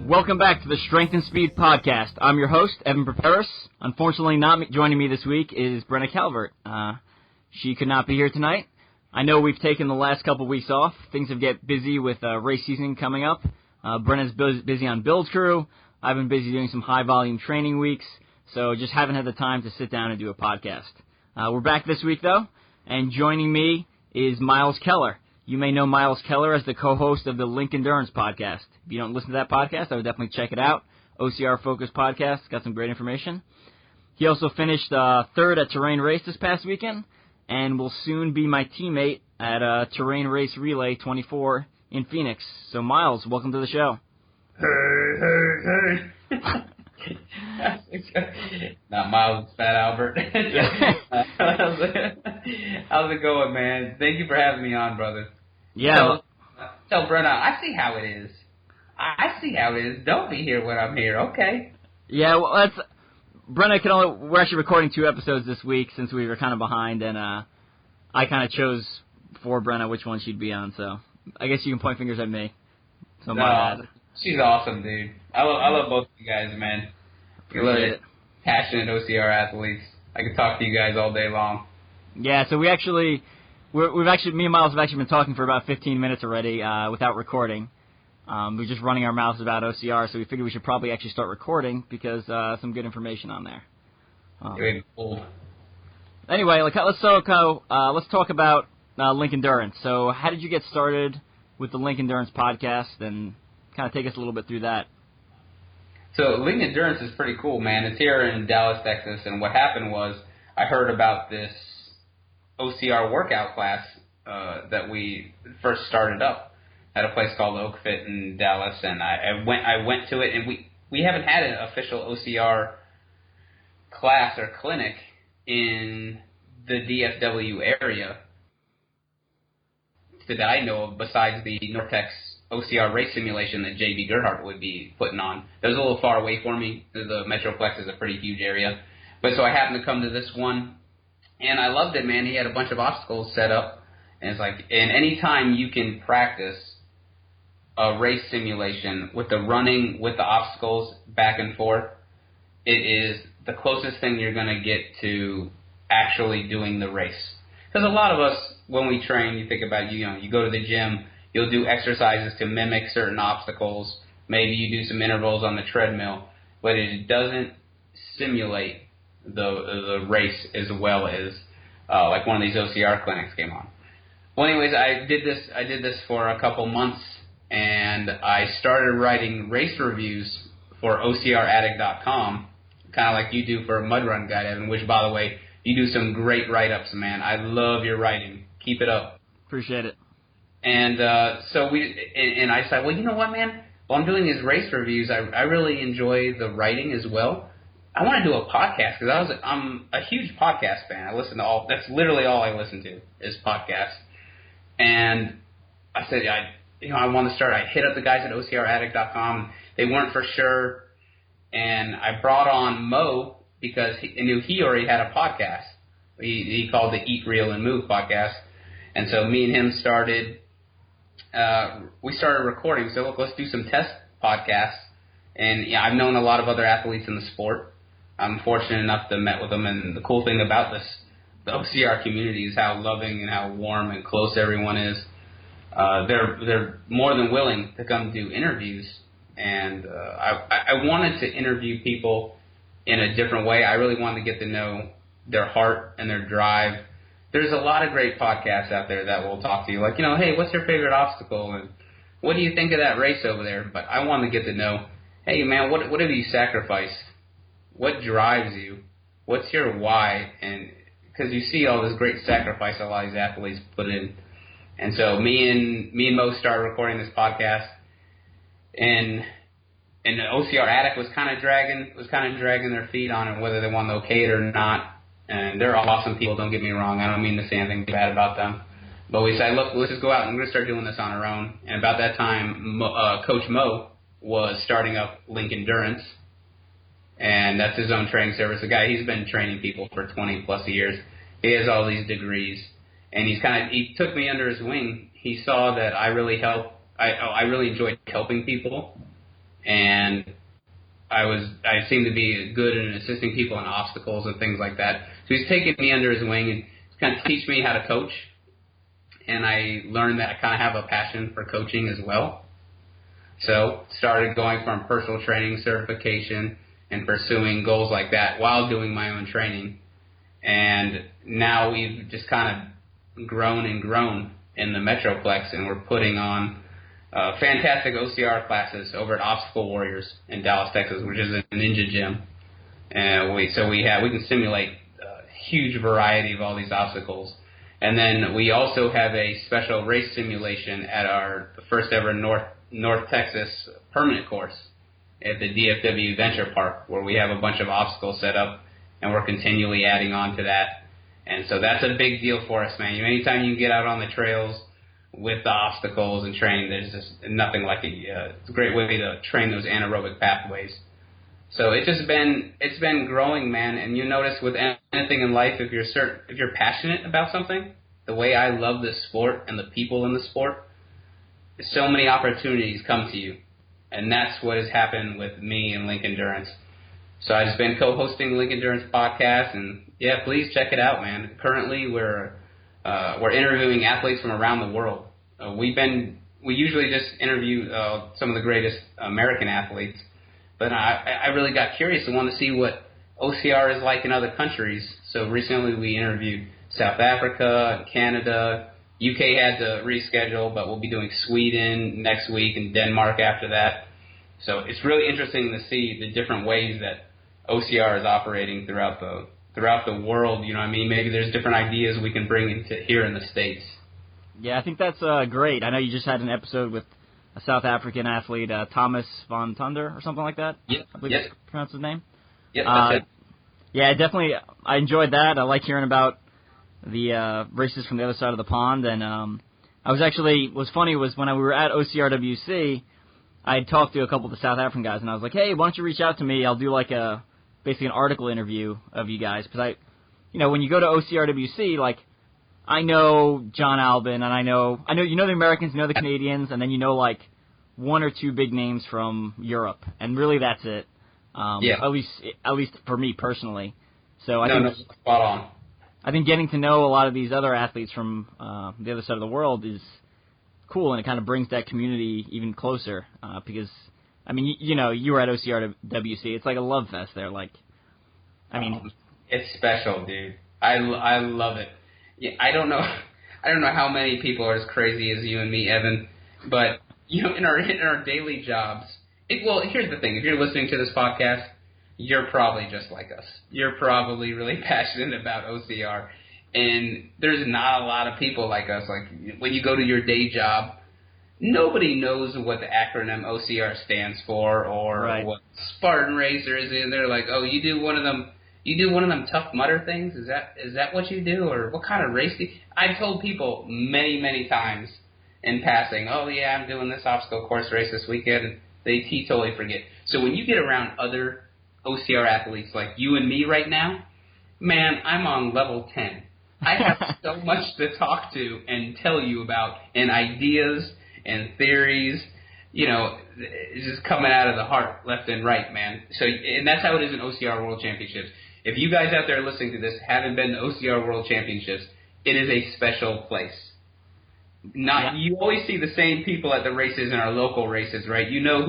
Welcome back to the Strength and Speed Podcast. I'm your host, Evan Perperis. Unfortunately, not joining me this week is Brenna Calvert. She could not be here tonight. I know we've taken the last couple weeks off. Things have get busy with race season coming up. Brenna's busy on build crew. I've been busy doing some high-volume training weeks, so just haven't had the time to sit down and do a podcast. We're back this week, though, and joining me is Miles Keller. You may know Miles Keller as the co-host of the Link Endurance podcast. If you don't listen to that podcast, I would definitely check it out. OCR Focused Podcast, got some great information. He also finished third at Terrain Race this past weekend, and will soon be my teammate at Terrain Race Relay 24 in Phoenix. So, Miles, welcome to the show. Hey. Not Miles, it's Fat Albert. How's it going, man? Thank you for having me on, brother. Yeah. Tell Brenna, I see how it is. I see how it is. Don't be here when I'm here, okay? Yeah, well, we're actually recording 2 episodes this week since we were kind of behind, and I kind of chose for Brenna which one she'd be on, so I guess you can point fingers at me. So my bad. She's awesome, dude. I love both of you guys, man. Appreciate it. Passionate OCR athletes. I could talk to you guys all day long. Yeah, so me and Miles have actually been talking for about 15 minutes already without recording. We're just running our mouths about OCR, so we figured we should probably actually start recording because some good information on there. Anyway, let's talk about Link Endurance. So how did you get started with the Link Endurance podcast, and kind of take us a little bit through that? So Link Endurance is pretty cool, man. It's here in Dallas, Texas, and what happened was I heard about this OCR workout class that we first started up at a place called Oak Fit in Dallas, and I went to it, and we haven't had an official OCR class or clinic in the DFW area that I know of, besides the Nortex OCR race simulation that J.B. Gerhardt would be putting on. That was a little far away for me. The Metroplex is a pretty huge area. But so I happened to come to this one, and I loved it, man. He had a bunch of obstacles set up, and it's like, and any time you can practice a race simulation with the running, with the obstacles back and forth, it is the closest thing you're going to get to actually doing the race. Because a lot of us, when we train, you think about, you go to the gym, you'll do exercises to mimic certain obstacles. Maybe you do some intervals on the treadmill, but it doesn't simulate the race as well as like one of these OCR clinics came on. Well, anyways, I did this for a couple months, and I started writing race reviews for OCRaddict.com, kind of like you do for Mud Run Guide, Evan, which, by the way, you do some great write-ups, man. I love your writing. Keep it up. Appreciate it. And so I said, well, you know what, man? While I'm doing these race reviews, I really enjoy the writing as well. I want to do a podcast because I'm a huge podcast fan. I listen to that's literally all I listen to is podcasts. And I said, I want to start. I hit up the guys at OCRaddict.com. They weren't for sure. And I brought on Mo because I knew he already had a podcast. He called the Eat, Real, and Move podcast. And so me and him started recording. So look, let's do some test podcasts. And yeah, I've known a lot of other athletes in the sport. I'm fortunate enough to met with them. And the cool thing about the OCR community is how loving and how warm and close everyone is. They're more than willing to come do interviews. And I wanted to interview people in a different way. I really wanted to get to know their heart and their drive. There's a lot of great podcasts out there that will talk to you, like, hey, what's your favorite obstacle, and what do you think of that race over there? But I want to get to know, hey, man, what have you sacrificed? What drives you? What's your why? And because you see all this great sacrifice a lot of these athletes put in. And so me and Mo started recording this podcast, and and the OCR Attic was kind of dragging their feet on it, whether they wanted to okay it or not. And they're awesome people, don't get me wrong. I don't mean to say anything bad about them. But we said, look, let's just go out and we're going to start doing this on our own. And about that time, Coach Mo was starting up Link Endurance. And that's his own training service. The guy, he's been training people for 20-plus years. He has all these degrees. And he took me under his wing. He saw that I really enjoyed helping people. And I seemed to be good in assisting people in obstacles and things like that. So he's taken me under his wing and kind of teach me how to coach. And I learned that I kind of have a passion for coaching as well. So started going from personal training certification and pursuing goals like that while doing my own training. And now we've just kind of grown and grown in the Metroplex, and we're putting on fantastic OCR classes over at Obstacle Warriors in Dallas, Texas, which is a ninja gym. And we can simulate a huge variety of all these obstacles. And then we also have a special race simulation at our first ever North Texas permanent course at the DFW Venture Park, where we have a bunch of obstacles set up, and we're continually adding on to that. And so that's a big deal for us, man. Anytime you can get out on the trails with the obstacles and training, there's just nothing like it. It's a great way to train those anaerobic pathways. So it's been growing, man. And you notice with anything in life, if you're passionate about something, the way I love this sport and the people in the sport, so many opportunities come to you. And that's what has happened with me and Link Endurance. So I've just been co-hosting the Link Endurance podcast, and yeah, please check it out, man. Currently, we're interviewing athletes from around the world. We usually just interview some of the greatest American athletes, but I really got curious and wanted to see what OCR is like in other countries. So recently we interviewed South Africa and Canada. UK had to reschedule, but we'll be doing Sweden next week and Denmark after that. So it's really interesting to see the different ways that OCR is operating throughout the world. You know what I mean? Maybe there's different ideas we can bring into here in the States. Yeah, I think that's great. I know you just had an episode with a South African athlete, Thomas von Tunder or something like that. Yep. I believe that's pronounced his name. Yep, that's it. Yeah, definitely. I enjoyed that. I like hearing about the races from the other side of the pond. And what's funny was when we were at OCRWC, I had talked to a couple of the South African guys, and I was like, hey, why don't you reach out to me? I'll do basically an article interview of you guys. Because when you go to OCRWC, like, I know John Albin, and I know the Americans, you know the Canadians, and then like one or two big names from Europe, and really that's it. Yeah. At least for me personally. So I think spot on. I think getting to know a lot of these other athletes from the other side of the world is cool, and it kind of brings that community even closer. Because you were at OCRWC, it's like a love fest there. Like, it's special, dude. I love it. Yeah, I don't know how many people are as crazy as you and me, Evan, but in our daily jobs. Here's the thing: if you're listening to this podcast, you're probably just like us. You're probably really passionate about OCR, and there's not a lot of people like us. Like when you go to your day job, nobody knows what the acronym OCR stands for or what Spartan Racer is, and they're like, "Oh, you do one of them." You do one of them Tough Mudder things? Is that what you do? Or what kind of race do you... I've told people many, many times in passing, oh, yeah, I'm doing this obstacle course race this weekend, and he totally forget. So when you get around other OCR athletes like you and me right now, man, I'm on level 10. I have so much to talk to and tell you about, and ideas and theories, it's just coming out of the heart left and right, man. So, and that's how it is in OCR World Championships. If you guys out there listening to this haven't been to OCR World Championships, it is a special place. You always see the same people at the races in our local races, right? You know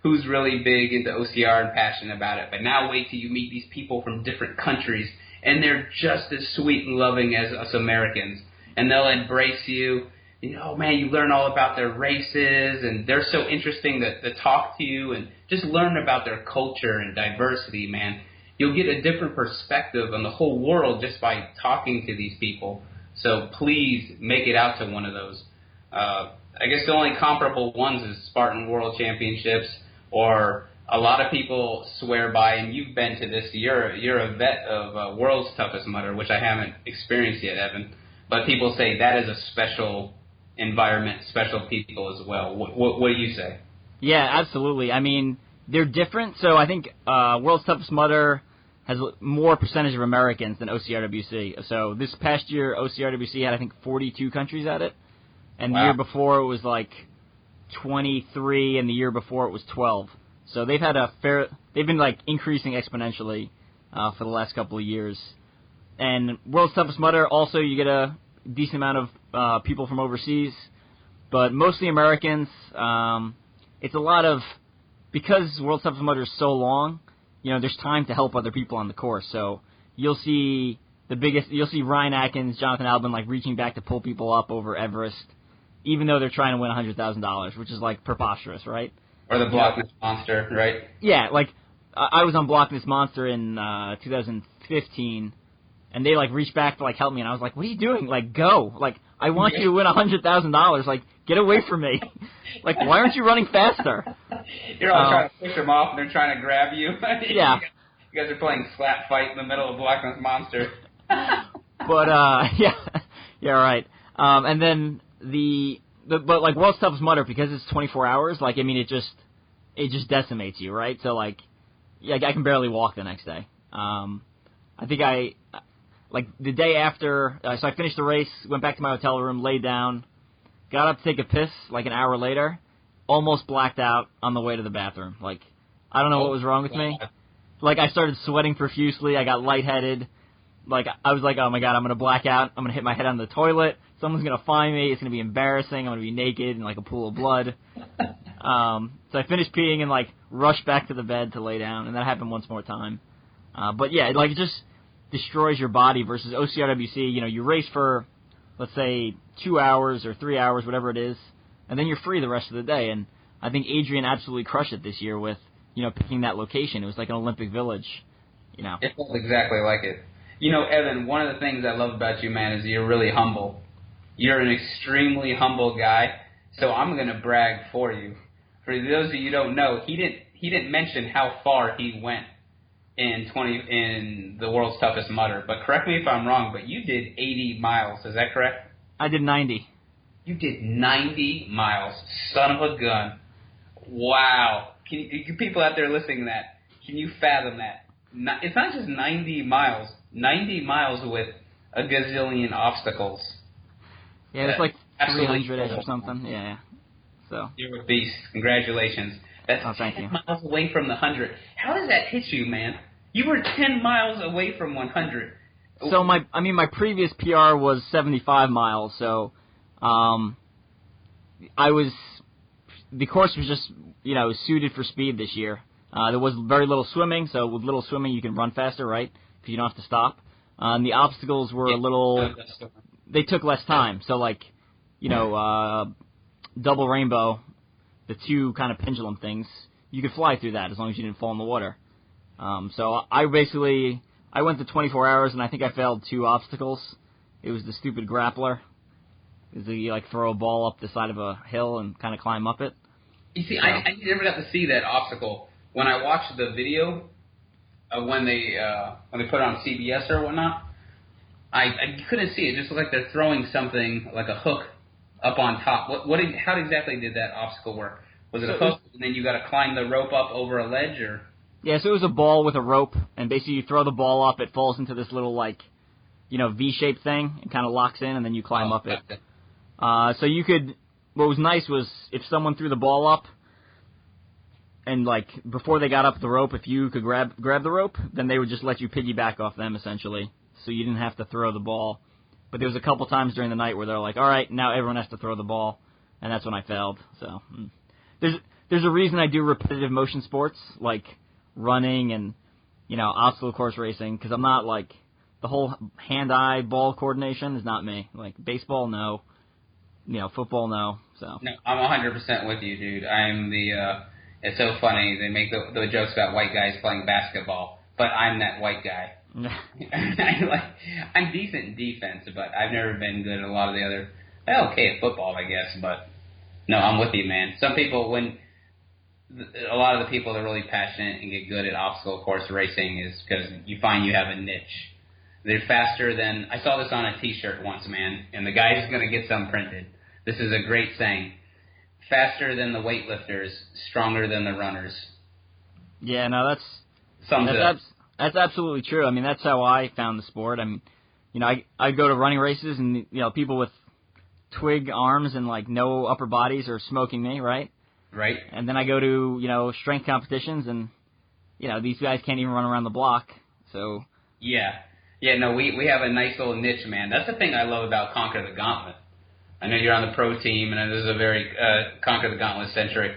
who's really big into OCR and passionate about it. But now wait till you meet these people from different countries, and they're just as sweet and loving as us Americans. And they'll embrace you. Man, you learn all about their races, and they're so interesting to talk to you and just learn about their culture and diversity, man. You'll get a different perspective on the whole world just by talking to these people. So please make it out to one of those. I guess the only comparable ones is Spartan World Championships or a lot of people swear by, and you've been to this, you're a vet of World's Toughest Mudder, which I haven't experienced yet, Evan, but people say that is a special environment, special people as well. What do you say? Yeah, absolutely. I mean, they're different. So I think World's Toughest Mudder has more percentage of Americans than OCRWC. So this past year, OCRWC had, I think, 42 countries at it. And the year before it was like 23, and the year before it was 12. So they've been like increasing exponentially for the last couple of years. And World's Toughest Mudder, also you get a decent amount of people from overseas, but mostly Americans. It's a lot of, because World's Toughest Mudder is so long, there's time to help other people on the course. So you'll see Ryan Atkins, Jonathan Albin, like reaching back to pull people up over Everest, even though they're trying to win $100,000, which is like preposterous, right? Or the Block This Monster, right? Yeah, like I was on Block This Monster in 2015, and they like reached back to like help me, and I was like, "What are you doing? Like, go! Like, I want you to win $100,000. Like, get away from me! Like, why aren't you running faster?" You're all trying to push them off, and they're trying to grab you. Yeah. You guys are playing slap fight in the middle of Block This Monster. But yeah, right. And then but like World's Toughest Mudder, because it's 24 hours, like, I mean, it just decimates you, right? So like, yeah, I can barely walk the next day. I think like the day after, so I finished the race, went back to my hotel room, laid down, got up to take a piss like an hour later, almost blacked out on the way to the bathroom. Like, I don't know what was wrong with me. Like, I started sweating profusely, I got lightheaded. Like, I was like, oh my God, I'm going to black out, I'm going to hit my head on the toilet, someone's going to find me, it's going to be embarrassing, I'm going to be naked in like a pool of blood. So I finished peeing and like rushed back to the bed to lay down, and that happened once more time. But yeah, it just destroys your body versus OCRWC. You race for, let's say, 2 hours or 3 hours, whatever it is, and then you're free the rest of the day. And I think Adrian absolutely crushed it this year with, picking that location. It was like an Olympic Village, It felt exactly like it. Evan, one of the things I love about you, man, is you're really humble. You're an extremely humble guy, so I'm going to brag for you. For those of you who don't know, he didn't mention how far he went in the World's Toughest Mudder, but correct me if I'm wrong, but you did 80 miles, is that correct? I did 90. You did 90 miles, son of a gun. Wow. You people out there listening to that, can you fathom that? It's not just 90 miles with a gazillion obstacles. Yeah, it's like 300 or something, yeah. So you're a beast. Congratulations. That's 10 miles away from the 100. How does that hit you, man? You were 10 miles away from 100. So my previous PR was 75 miles. So, the course was just suited for speed this year. There was very little swimming, so with little swimming you can run faster, right? Because you don't have to stop. And the obstacles were they took less time. So like, double rainbow, the two kind of pendulum things, you could fly through that as long as you didn't fall in the water. So I went to 24 hours, and I think I failed 2 obstacles. It was the stupid grappler. You like throw a ball up the side of a hill and kind of climb up it. You see, I never got to see that obstacle. When I watched the video of when they put it on CBS or whatnot, I couldn't see it. It just looked like they're throwing something like a hook up on top. How exactly did that obstacle work? Was it a hook, and then you got to climb the rope up over a ledge, or? Yeah, so it was a ball with a rope, and basically you throw the ball up, it falls into this little V-shaped thing, and kind of locks in, and then you climb up it. So you could. What was nice was if someone threw the ball up, and like before they got up the rope, if you could grab the rope, then they would just let you piggyback off them essentially, so you didn't have to throw the ball. But there was a couple times during the night where they're like, all right, now everyone has to throw the ball, and that's when I failed. So there's a reason I do repetitive motion sports like running and obstacle course racing, because I'm not like the whole hand-eye ball coordination is not me. Like baseball, no. Football, no. So no, I'm 100% with you, dude. I'm the. It's so funny they make the jokes about white guys playing basketball, but I'm that white guy. I'm decent in defense, but I've never been good at a lot of the other. Okay at football, I guess, but no, I'm with you, man. Some people, when a lot of the people that are really passionate and get good at obstacle course racing is because you find you have a niche. They're faster than, I saw this on a t-shirt once, man, and the guy's going to get some printed. This is a great saying. Faster than the weightlifters, stronger than the runners. Yeah, no, that's absolutely true. I mean, that's how I found the sport. I mean, I go to running races and, people with twig arms and, no upper bodies are smoking me, right? Right. And then I go to, strength competitions and, these guys can't even run around the block, so. Yeah. Yeah, no, we have a nice little niche, man. That's the thing I love about Conquer the Gauntlet. I know you're on the pro team, and this is a very Conquer the Gauntlet-centric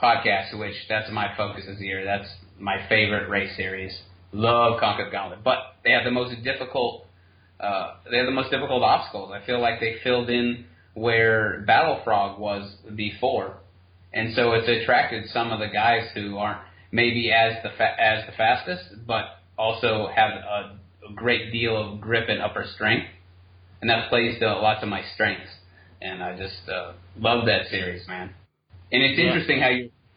podcast, which that's my focus this year. That's my favorite race series. Love Conquer the Gauntlet. But they have the most difficult obstacles. I feel like they filled in where Battle Frog was before. And so it's attracted some of the guys who aren't maybe as the fastest, but also have a great deal of grip and upper strength, and that plays to lots of my strengths. And I just love that series, man. And it's interesting how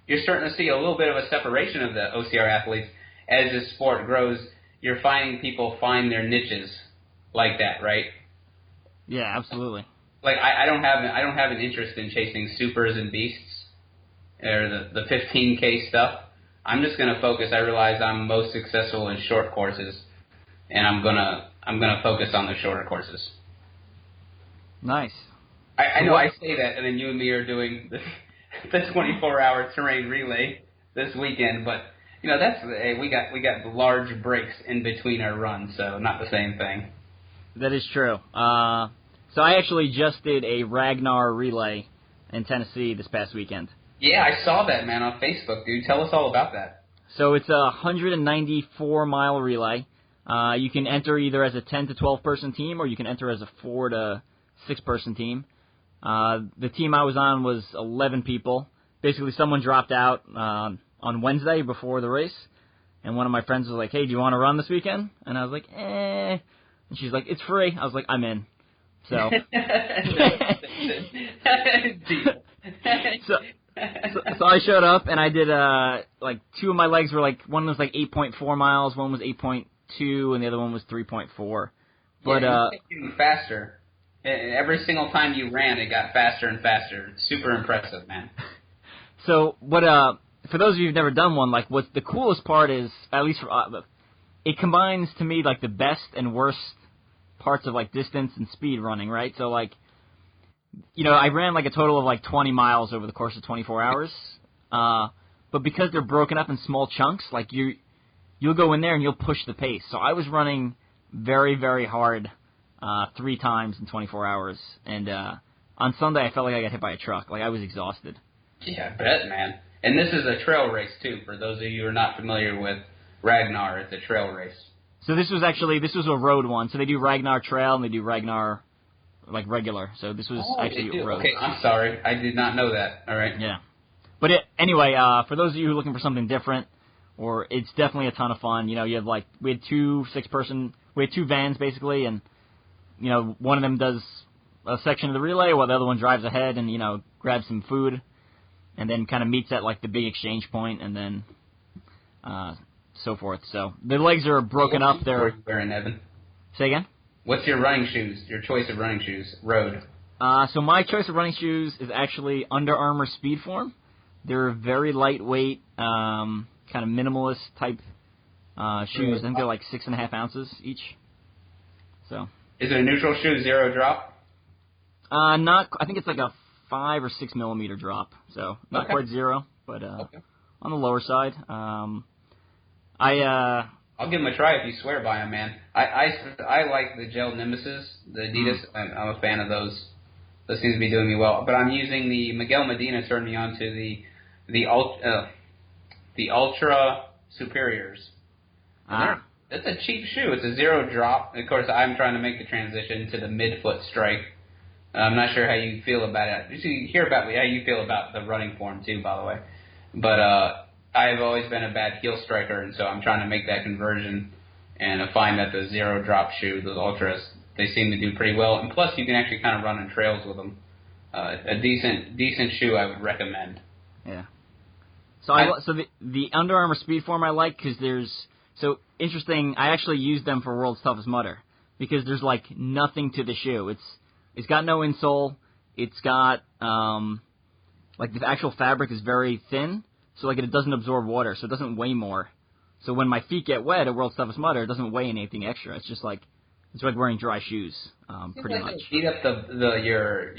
you're starting to see a little bit of a separation of the OCR athletes as this sport grows. You're finding people find their niches like that, right? Yeah, absolutely. Like I don't have an interest in chasing supers and beasts or the 15K stuff. I'm just going to focus. I realize I'm most successful in short courses, and I'm gonna focus on the shorter courses. Nice. I know I say that, and then you and me are doing the 24-hour terrain relay this weekend, but we got large breaks in between our runs, so not the same thing. That is true. So I actually just did a Ragnar relay in Tennessee this past weekend. Yeah, I saw that, man, on Facebook, dude. Tell us all about that. So it's a 194-mile relay. You can enter either as a 10 to 12 person team, or you can enter as a 4 to 6 person team. The team I was on was 11 people. Basically, someone dropped out on Wednesday before the race, and one of my friends was like, "Hey, do you want to run this weekend?" And I was like, "Eh." And she's like, "It's free." I was like, "I'm in." So, so I showed up, and I did two of my legs were one was 8.4 miles, one was 8.2, and the other one was 3.4. But you're getting faster. Every single time you ran, it got faster and faster. Super impressive, man. So for those of you who've never done one, what's the coolest part is, at least for it combines to me the best and worst parts of distance and speed running, right? So I ran a total of 20 miles over the course of 24 hours. But because they're broken up in small chunks, you'll go in there and you'll push the pace. So I was running very, very hard 3 times in 24 hours. And on Sunday, I felt like I got hit by a truck. I was exhausted. Yeah, I bet, man. And this is a trail race, too. For those of you who are not familiar with Ragnar, it's a trail race. So this was a road one. So they do Ragnar Trail and they do Ragnar regular. So this was actually a road. Okay, I'm sorry. I did not know that. All right. Yeah. But anyway, for those of you who are looking for something different, it's definitely a ton of fun. You have we had 2 vans basically, and one of them does a section of the relay while the other one drives ahead and grabs some food, and then kind of meets at the big exchange point, and then so forth. So the legs are broken up. They're. What are you wearing, Evan? Say again. What's your running shoes? Your choice of running shoes? Road. So my choice of running shoes is actually Under Armour Speedform. They're very lightweight, kind of minimalist type shoes. I think they're 6.5 ounces each. So. Is it a neutral shoe, 0 drop? Not. I think it's a 5 or 6 millimeter drop. So not quite 0, but on the lower side. I'll give them a try if you swear by them, man. I like the gel Nemesis, the Adidas. I'm a fan of those. Those seem to be doing me well. But I'm using the Miguel Medina turned me on to the Ultra Superiors. It's a cheap shoe. It's a 0 drop. Of course, I'm trying to make the transition to the midfoot strike. I'm not sure how you feel about it. You should hear about how you feel about the running form too, by the way. But I've always been a bad heel striker, and so I'm trying to make that conversion. And I find that the 0 drop shoe, those Ultras, they seem to do pretty well. And plus, you can actually kind of run on trails with them. A decent shoe I would recommend. Yeah. So the Under Armour Speedform I like because interesting. I actually use them for World's Toughest Mudder because there's like nothing to the shoe. It's got no insole. It's got like the actual fabric is very thin, so like it doesn't absorb water, so it doesn't weigh more. So when my feet get wet at World's Toughest Mudder, it doesn't weigh anything extra. It's just like it's like wearing dry shoes, pretty much. Beat up your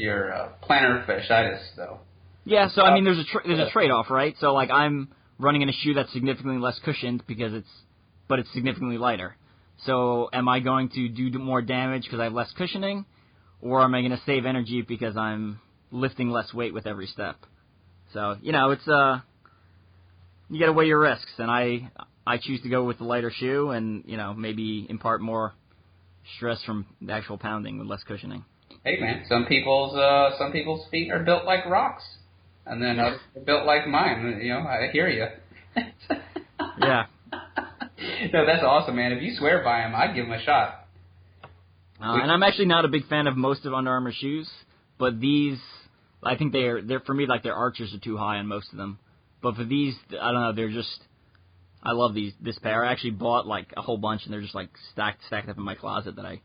plantar fasciitis though. Yeah, so I mean, there's a trade-off, right? So like I'm running in a shoe that's significantly less cushioned but it's significantly lighter. So am I going to do more damage because I have less cushioning, or am I going to save energy because I'm lifting less weight with every step? So it's you got to weigh your risks, and I choose to go with the lighter shoe, and maybe impart more stress from the actual pounding with less cushioning. Hey man, some people's feet are built like rocks, and then others are built like mine. I hear you. Yeah. No, that's awesome, man. If you swear by them, I'd give them a shot. And I'm actually not a big fan of most of Under Armour shoes, but these, I think they're for me like their arches are too high on most of them. But for these, I don't know, they're just, I love this pair. I actually bought like a whole bunch, and they're just like stacked up in my closet that I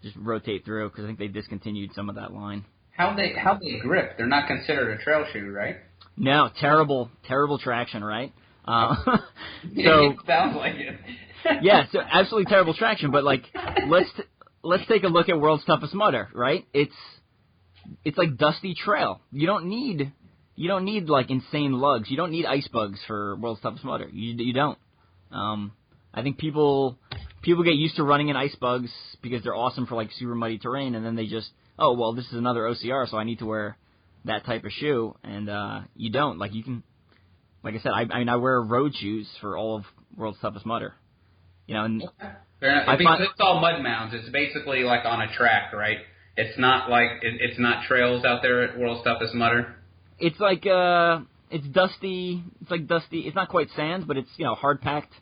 just rotate through because I think they discontinued some of that line. How they grip? They're not considered a trail shoe, right? No, terrible traction, right? So it sounds like it. Yeah, so absolutely terrible traction. But like, let's take a look at World's Toughest Mudder, right? It's like dusty trail. You don't need like insane lugs. You don't need ice bugs for World's Toughest Mudder. You don't. I think people get used to running in ice bugs because they're awesome for like super muddy terrain, and then they just, oh well, this is another OCR, so I need to wear that type of shoe, and you don't. Like you can. Like I said, I wear road shoes for all of World's Toughest Mudder. And it's all mud mounds. It's basically like on a track, right? It's not like it's not trails out there at World's Toughest Mudder. It's like it's dusty. It's like dusty. It's not quite sand, but it's hard packed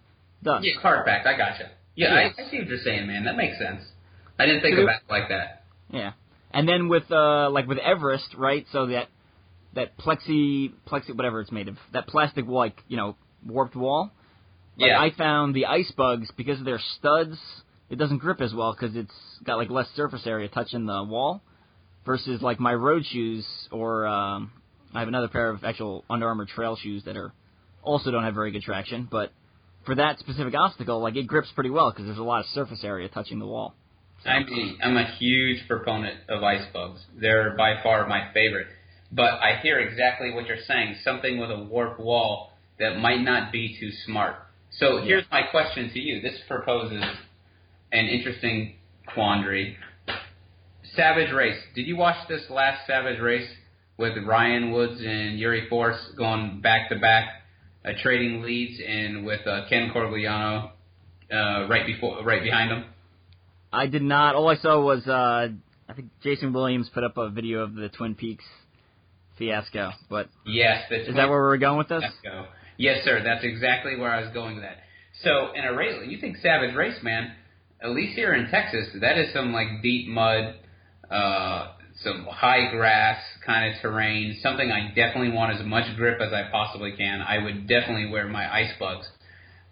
dust. Yeah, hard packed. I gotcha. Yeah, yes. I see what you're saying, man. That makes sense. I didn't think about it like that. Yeah, and then with Everest, right? So that plexi whatever it's made of, that plastic warped wall. Like, yeah. I found the ice bugs, because of their studs, it doesn't grip as well because it's got like less surface area touching the wall, versus like my road shoes, or I have another pair of actual Under Armour trail shoes that also don't have very good traction, but for that specific obstacle, like it grips pretty well because there's a lot of surface area touching the wall. So. I'm a huge proponent of ice bugs. They're by far my favorite. But I hear exactly what you're saying, something with a warped wall that might not be too smart. So here's my question to you. This proposes an interesting quandary. Savage Race. Did you watch this last Savage Race with Ryan Woods and Yuri Force going back-to-back, trading leads, and with Ken Corgliano right behind them? I did not. All I saw was I think Jason Williams put up a video of the Twin Peaks fiasco, but yes, is that where we're going with this? Fiasco. Yes, sir. That's exactly where I was going with that. So in a race, you think Savage Race, man? At least here in Texas, that is some like deep mud, some high grass kind of terrain. Something I definitely want as much grip as I possibly can. I would definitely wear my ice bugs,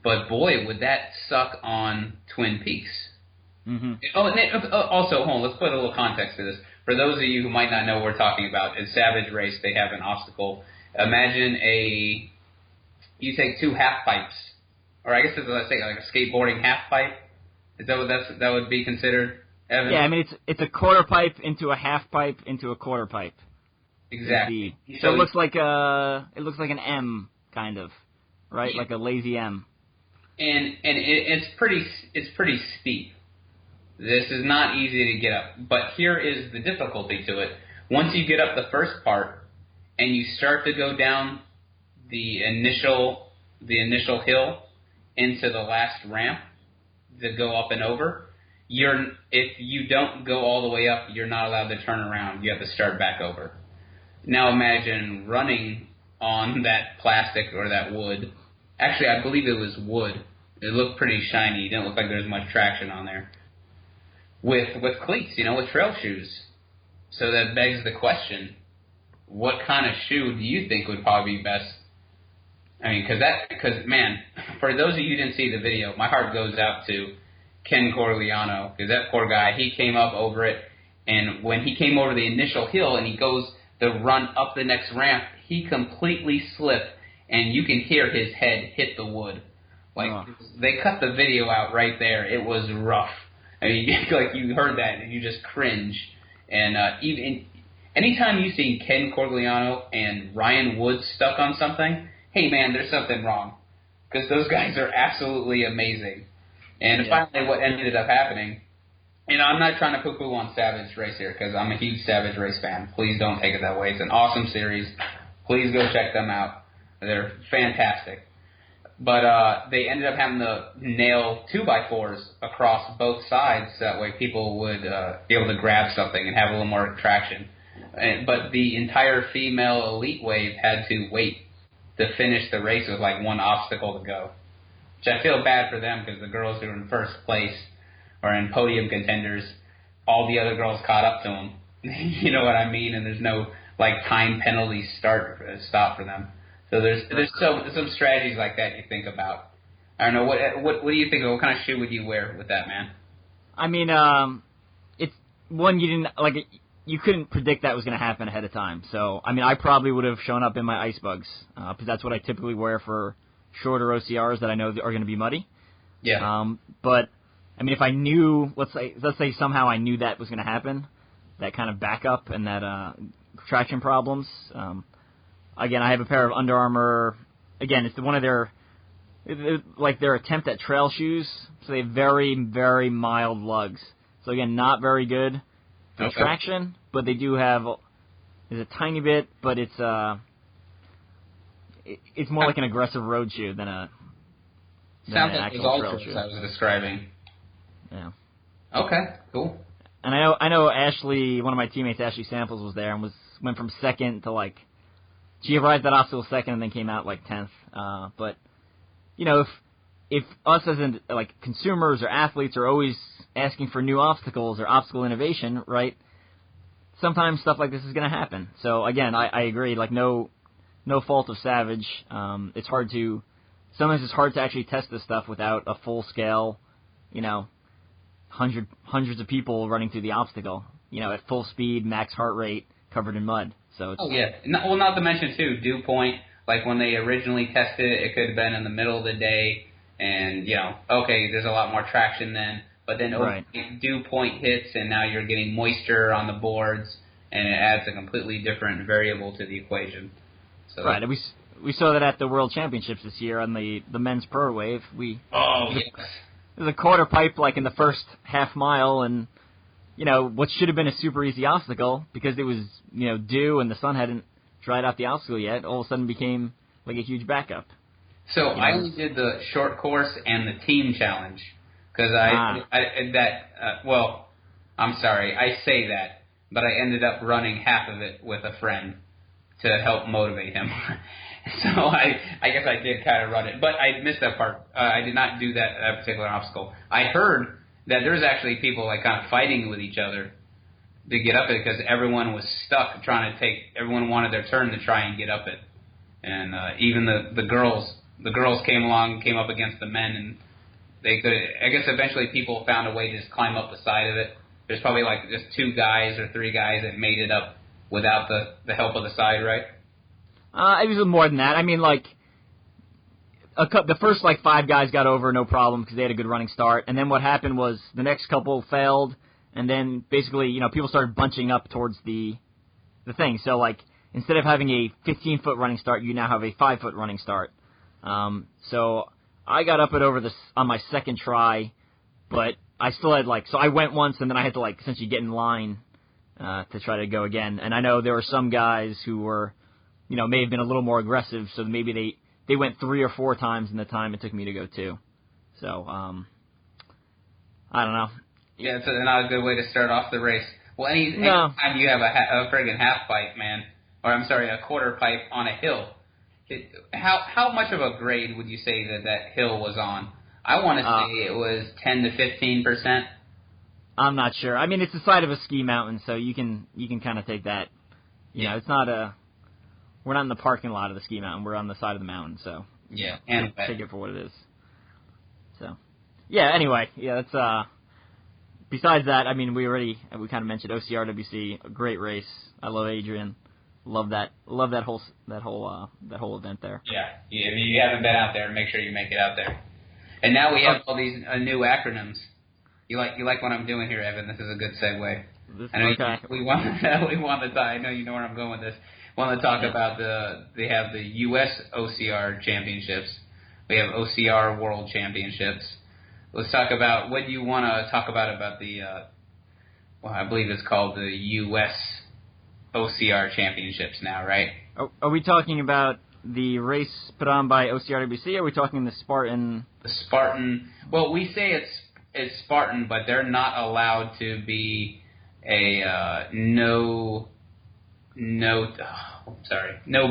but boy, would that suck on Twin Peaks. Mm-hmm. Oh, and also, hold on, let's put a little context to this. For those of you who might not know what we're talking about, in Savage Race, they have an obstacle. Imagine you take two half pipes, or I guess let's say like a skateboarding half pipe. Is that what that would be considered, Evan? Yeah, I mean it's a quarter pipe into a half pipe into a quarter pipe. Exactly. So it looks like an M kind of, right? Yeah. Like a lazy M. And it's pretty steep. This is not easy to get up, but here is the difficulty to it. Once you get up the first part and you start to go down the initial hill into the last ramp to go up and over, if you don't go all the way up, you're not allowed to turn around. You have to start back over. Now imagine running on that plastic or that wood. Actually, I believe it was wood. It looked pretty shiny. It didn't look like there was much traction on there. With cleats, with trail shoes. So that begs the question, what kind of shoe do you think would probably be best I mean, because man, for those of you who didn't see the video, my heart goes out to Ken Corigliano, because that poor guy, he came up over it, and when he came over the initial hill and he goes to run up the next ramp, he completely slipped, and you can hear his head hit the wood. Like, they cut the video out right there. It was rough. I mean, like, you heard that, and you just cringe. And anytime you see Ken Corigliano and Ryan Woods stuck on something, hey, man, there's something wrong. Because those guys are absolutely amazing. And finally, what ended up happening, I'm not trying to poo-poo on Savage Race here, because I'm a huge Savage Race fan. Please don't take it that way. It's an awesome series. Please go check them out. They're fantastic. But they ended up having to nail 2x4s across both sides, so that way people would be able to grab something and have a little more traction. But the entire female elite wave had to wait to finish the race with like one obstacle to go. Which I feel bad for them, because the girls who are in first place or in podium contenders, all the other girls caught up to them. You know what I mean? And there's no like time penalty stop for them. So there's some strategies like that you think about. I don't know, what do you think of, what kind of shoe would you wear with that, man? I mean, it's one you couldn't predict that was going to happen ahead of time. So I mean, I probably would have shown up in my ice bugs, because that's what I typically wear for shorter OCRs that I know are going to be muddy. Yeah. But I mean, if I knew, let's say somehow I knew that was going to happen, that kind of backup and that traction problems. Again, I have a pair of Under Armour. Again, it's one of their attempt at trail shoes. So they have very, very mild lugs. So again, not very good for traction, but they do have. There's a tiny bit, but it's more like an aggressive road shoe than an actual trail shoe. I was describing. Yeah. Okay. Cool. And I know Ashley, one of my teammates, Ashley Samples, was there and went from second to she arrived at obstacle second and then came out 10th. But if us as consumers or athletes are always asking for new obstacles or obstacle innovation, right? Sometimes stuff like this is going to happen. So again, I agree. No fault of Savage. Sometimes it's hard to actually test this stuff without a full scale, hundreds of people running through the obstacle, at full speed, max heart rate, covered in mud. So not to mention too, dew point. Like when they originally tested it, it could have been in the middle of the day, and there's a lot more traction then. But then dew point hits, and now you're getting moisture on the boards, and it adds a completely different variable to the equation. So right, and we saw that at the World Championships this year on the men's pro wave. There's a quarter pipe in the first half mile, and what should have been a super easy obstacle because it was dew and the sun hadn't dried out the obstacle yet, all of a sudden became a huge backup. So I only did the short course and the team challenge because I'm sorry, I say that, but I ended up running half of it with a friend to help motivate him. So I guess I did kind of run it, but I missed that part. I did not do that particular obstacle. I heard that there's actually people kind of fighting with each other to get up it because everyone was stuck everyone wanted their turn to try and get up it. And even the girls came up against the men, and they could, I guess eventually people found a way to just climb up the side of it. There's probably just 2 guys or 3 guys that made it up without the help of the side, right? It was more than that. I mean, the first 5 guys got over no problem because they had a good running start, and then what happened was the next couple failed, and then basically people started bunching up towards the thing. So instead of having a 15-foot running start, you now have a 5-foot running start. So I got up it over on my second try, but I still had so I went once, and then I had to essentially get in line to try to go again. And I know there were some guys who were may have been a little more aggressive, so maybe they went 3 or 4 times in the time it took me to go 2. So, I don't know. Yeah, it's not a good way to start off the race. Well, anytime you have a friggin' half pipe, man, or I'm sorry, a quarter pipe on a hill, how much of a grade would you say that hill was on? I want to say it was 10 to 15%. I'm not sure. I mean, it's the side of a ski mountain, so you can kind of take that. It's not we're not in the parking lot of the ski mountain. We're on the side of the mountain, so Yeah, and take it for what it is. So, yeah. Anyway, yeah. That's besides that. I mean, we kind of mentioned OCRWC, a great race. I love Adrian. Love that whole event there. Yeah. If you haven't been out there, make sure you make it out there. And now we have all these new acronyms. You like what I'm doing here, Evan? This is a good segue. I know okay. we want to talk. I know you know where I'm going with this. Want to talk about they have the USAOCR championships. We have OCR World Championships. Let's talk about what do you want to talk about the I believe it's called the USAOCR Championships now, right? Are we talking about the race put on by OCRWC, or are we talking the Spartan? The Spartan. Well, we say it's Spartan, but they're not allowed to be a no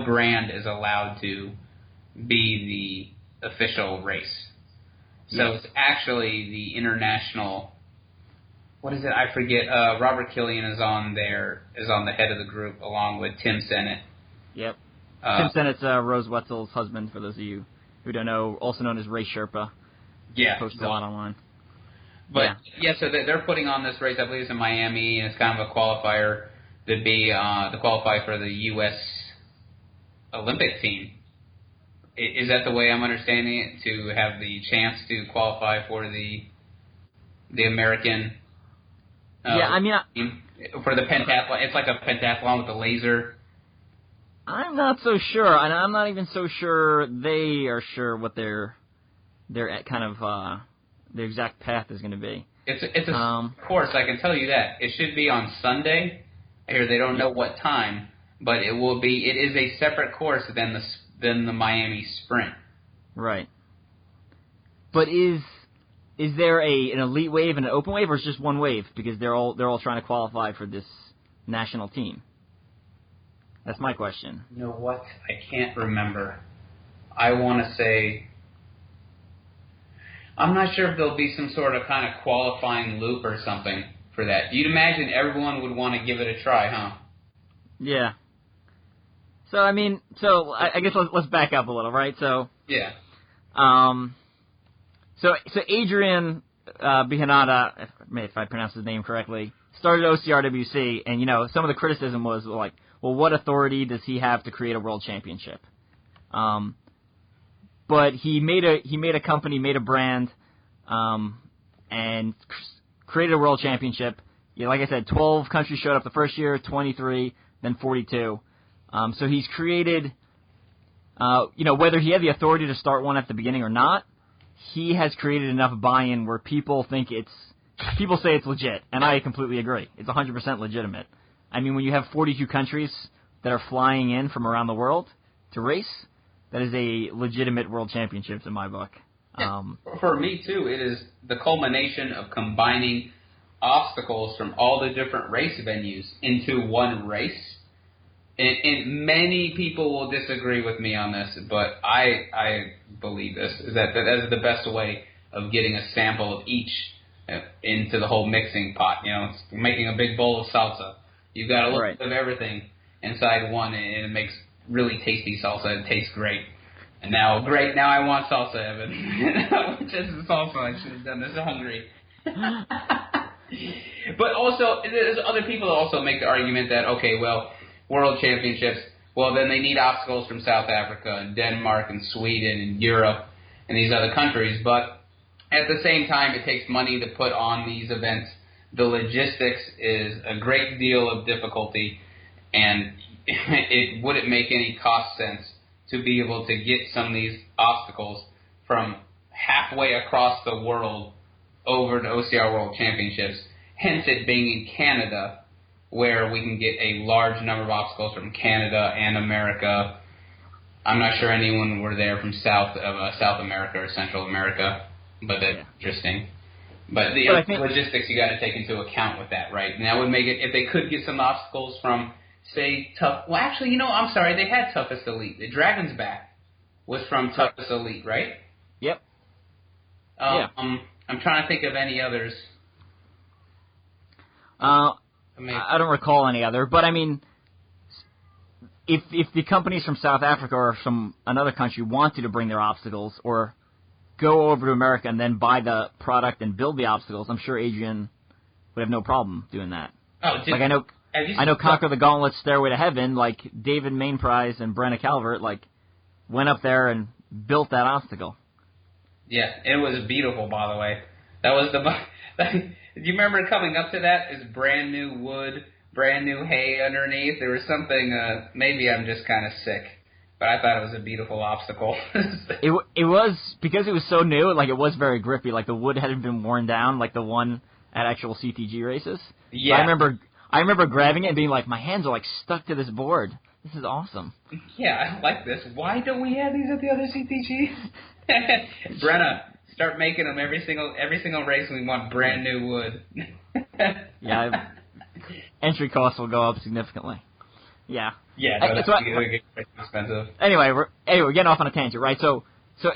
brand is allowed to be the official race. So It's actually the international. What is it? I forget. Robert Killian is on the head of the group along with Tim Sennett. Yep. Tim Sennett's Rose Wetzel's husband, for those of you who don't know, also known as Ray Sherpa. Yeah. Posted a lot online. But, so they're putting on this race, I believe it's in Miami, and it's kind of a qualifier to qualify for the U.S. Olympic team. Is that the way I'm understanding it, to have the chance to qualify for the American team? For the pentathlon? It's like a pentathlon with a laser. I'm not so sure, and I'm not even so sure they are sure what their kind of their exact path is going to be. It's a course, I can tell you that. It should be on Sunday. Here they don't know what time, but it will be. It is a separate course than the Miami Sprint. Right. But is there an elite wave and an open wave, or is it just one wave? Because they're all trying to qualify for this national team. That's my question. You know what? I can't remember. I want to say. I'm not sure if there'll be some sort of kind of qualifying loop or something for that. You'd imagine everyone would want to give it a try, huh? Yeah. So I guess let's back up a little, right? So yeah. So Adrian Bihanada, if I pronounce his name correctly, started OCRWC, and some of the criticism was like, well, what authority does he have to create a world championship? But he made a company, made a brand, and created a world championship. Like I said, 12 countries showed up the first year, 23, then 42. So he's created, whether he had the authority to start one at the beginning or not, he has created enough buy-in where people say it's legit, and I completely agree. It's 100% legitimate. I mean, when you have 42 countries that are flying in from around the world to race, that is a legitimate world championships in my book. For me, too, it is the culmination of combining obstacles from all the different race venues into one race. And many people will disagree with me on this, but I believe this, is that is the best way of getting a sample of each into the whole mixing pot. It's making a big bowl of salsa. You've got a little bit of everything inside one, and it makes really tasty salsa. It tastes great. And now I want salsa, Evan. Which is the salsa. I should have done this hungry. But also, there's other people that also make the argument that, okay, well, World Championships, well, then they need obstacles from South Africa and Denmark and Sweden and Europe and these other countries. But at the same time, it takes money to put on these events. The logistics is a great deal of difficulty, and it wouldn't make any cost sense to be able to get some of these obstacles from halfway across the world over to OCR World Championships, hence it being in Canada, where we can get a large number of obstacles from Canada and America. I'm not sure anyone were there from South America or Central America, but that's interesting. But the logistics you got to take into account with that, right? And that would make it, if they could get some obstacles from, say, I'm sorry, they had Toughest Elite. The Dragon's Back was from Toughest Elite, right? Yep. I'm trying to think of any others. I don't recall any other, but I mean, if the companies from South Africa or from another country wanted to bring their obstacles or go over to America and then buy the product and build the obstacles, I'm sure Adrian would have no problem doing that. Oh, like I know Conquer the Gauntlet, Stairway to Heaven, like David Mainprize and Brenna Calvert, like went up there and built that obstacle. Yeah, it was beautiful, by the way. That was do you remember coming up to that? It's brand new wood, brand new hay underneath. There was something, maybe I'm just kind of sick, but I thought it was a beautiful obstacle. It was, because it was so new, like it was very grippy, like the wood hadn't been worn down, like the one at actual CTG races. Yeah. I remember grabbing it and being like, my hands are like stuck to this board. This is awesome. Yeah, I like this. Why don't we have these at the other CTGs? Brenna, start making them every single race. We want brand new wood. Yeah, entry costs will go up significantly. Yeah. Yeah, no, that's expensive. Anyway, we're getting off on a tangent, right? So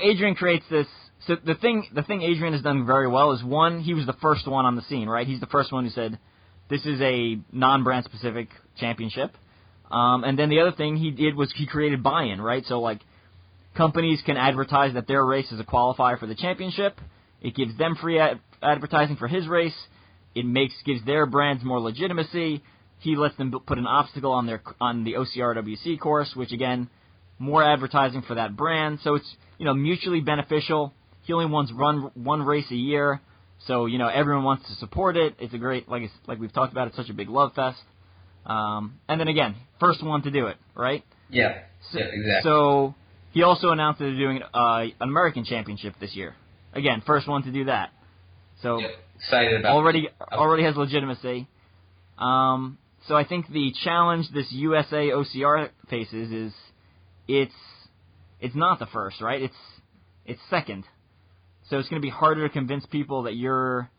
Adrian creates this. So the thing Adrian has done very well is, one, he was the first one on the scene, right? He's the first one who said, this is a non-brand specific championship. And then the other thing he did was he created buy-in, right? So like companies can advertise that their race is a qualifier for the championship. It gives them free advertising for his race. It gives their brands more legitimacy. He lets them put an obstacle on the OCRWC course, which again, more advertising for that brand. So it's, mutually beneficial. He only wants run one race a year, so everyone wants to support it. It's a great, like we've talked about, it's such a big love fest. And then again, first one to do it, right? Yeah. Yeah, exactly. So he also announced that they're doing an American Championship this year. Again, first one to do that. So excited about already has legitimacy. So I think the challenge this USAOCR faces is it's not the first, right? It's second. So it's going to be harder to convince people that your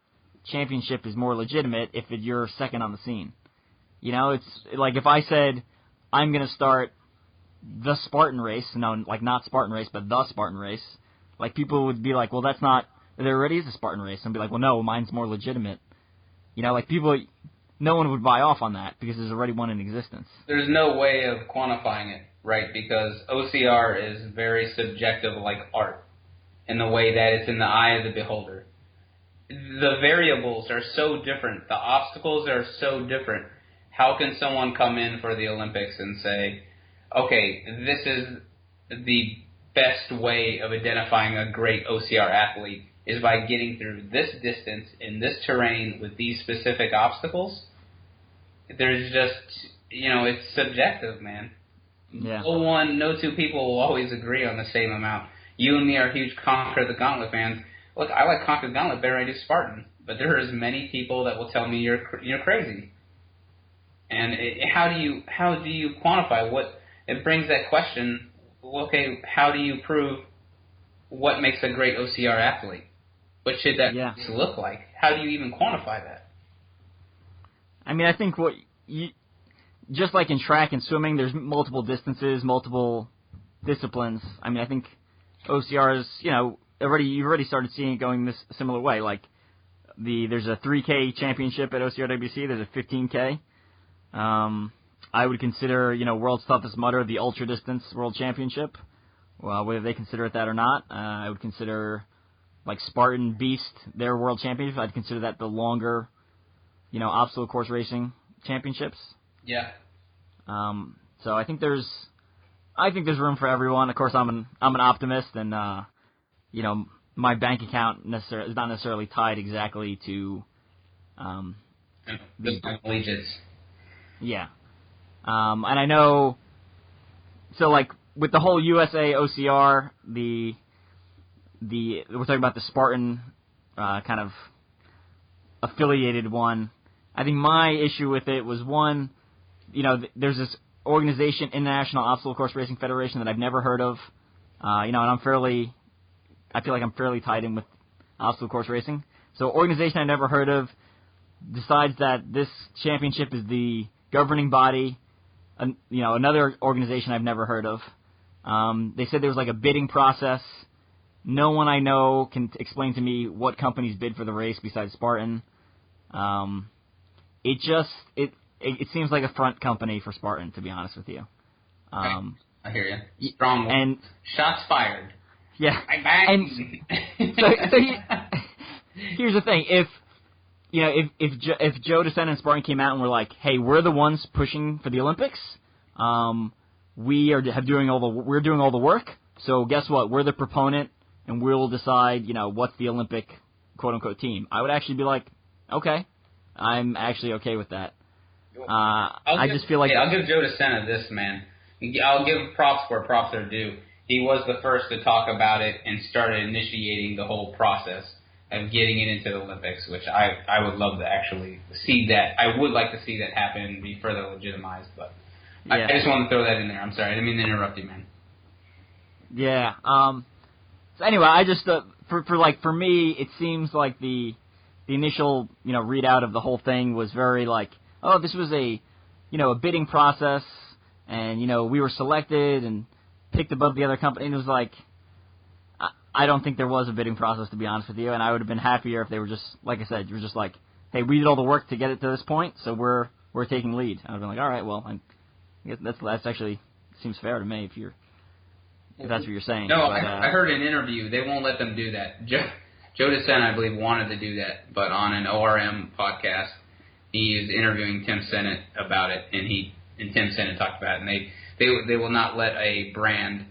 championship is more legitimate if you're second on the scene. It's like if I said I'm going to start the Spartan race, not Spartan race, but the Spartan race, like people would be like, well, that's not, there already is a Spartan race. And be like, well, no, mine's more legitimate. No one would buy off on that because there's already one in existence. There's no way of quantifying it, right? Because OCR is very subjective, like art, in the way that it's in the eye of the beholder. The variables are so different. The obstacles are so different. How can someone come in for the Olympics and say, okay, this is the best way of identifying a great OCR athlete is by getting through this distance in this terrain with these specific obstacles? There's just, it's subjective, man. Yeah. No two people will always agree on the same amount. You and me are huge Conquer the Gauntlet fans. Look, I like Conquer the Gauntlet better than I do Spartan, but there is many people that will tell me you're crazy. And how do you quantify what? It brings that question. Okay, how do you prove what makes a great OCR athlete? What should that look like? How do you even quantify that? I mean, I think just like in track and swimming, there's multiple distances, multiple disciplines. I mean, I think OCR is, you've already started seeing it going this similar way. Like there's a 3K championship at OCRWC. There's a 15K. I would consider, World's Toughest Mudder the ultra distance world championship. Well, whether they consider it that or not, I would consider like Spartan Beast their world championship. I'd consider that the longer, obstacle course racing championships. Yeah. So I think there's room for everyone. Of course, I'm an optimist, and my bank account is not necessarily tied exactly to the collegiates. Yeah. And I know, so like with the whole USA OCR, we're talking about the Spartan kind of affiliated one. I think my issue with it was, one, there's this organization, International Obstacle Course Racing Federation, that I've never heard of. And I feel like I'm fairly tied in with obstacle course racing. So organization I never heard of decides that this championship is the governing body. Another organization I've never heard of. They said there was like a bidding process. No one I know can explain to me what companies bid for the race besides Spartan. It seems like a front company for Spartan, to be honest with you. I hear you. Strong. And shots fired. Yeah. Bang, bang. And here's the thing: if Joe DeSena and Spartan came out and were like, "Hey, we're the ones pushing for the Olympics. We're doing all the work. So guess what? We're the proponent, and we'll decide, what's the Olympic quote unquote team." I would actually be like, "Okay, I'm actually okay with that." I just feel like I'll give Joe DeSena this, man. I'll give props where props are due. He was the first to talk about it and started initiating the whole process of getting it into the Olympics, which I would love to actually see that. I would like to see that happen and be further legitimized, but I just wanted to throw that in there. I'm sorry, I didn't mean to interrupt you, man. Yeah. So anyway, I just for me, it seems like the initial readout of the whole thing was very like, oh, this was a bidding process, and we were selected and picked above the other company. And it was like, I don't think there was a bidding process, to be honest with you, and I would have been happier if they were just, like I said, you were just like, hey, we did all the work to get it to this point, so we're taking lead. I would have been like, all right, well, I guess that's actually seems fair to me if that's what you're saying. No, but, I heard an interview. They won't let them do that. Joe DeSena, I believe, wanted to do that, but on an ORM podcast, he is interviewing Tim Sennett about it, and Tim Sennett talked about it, and they will not let a brand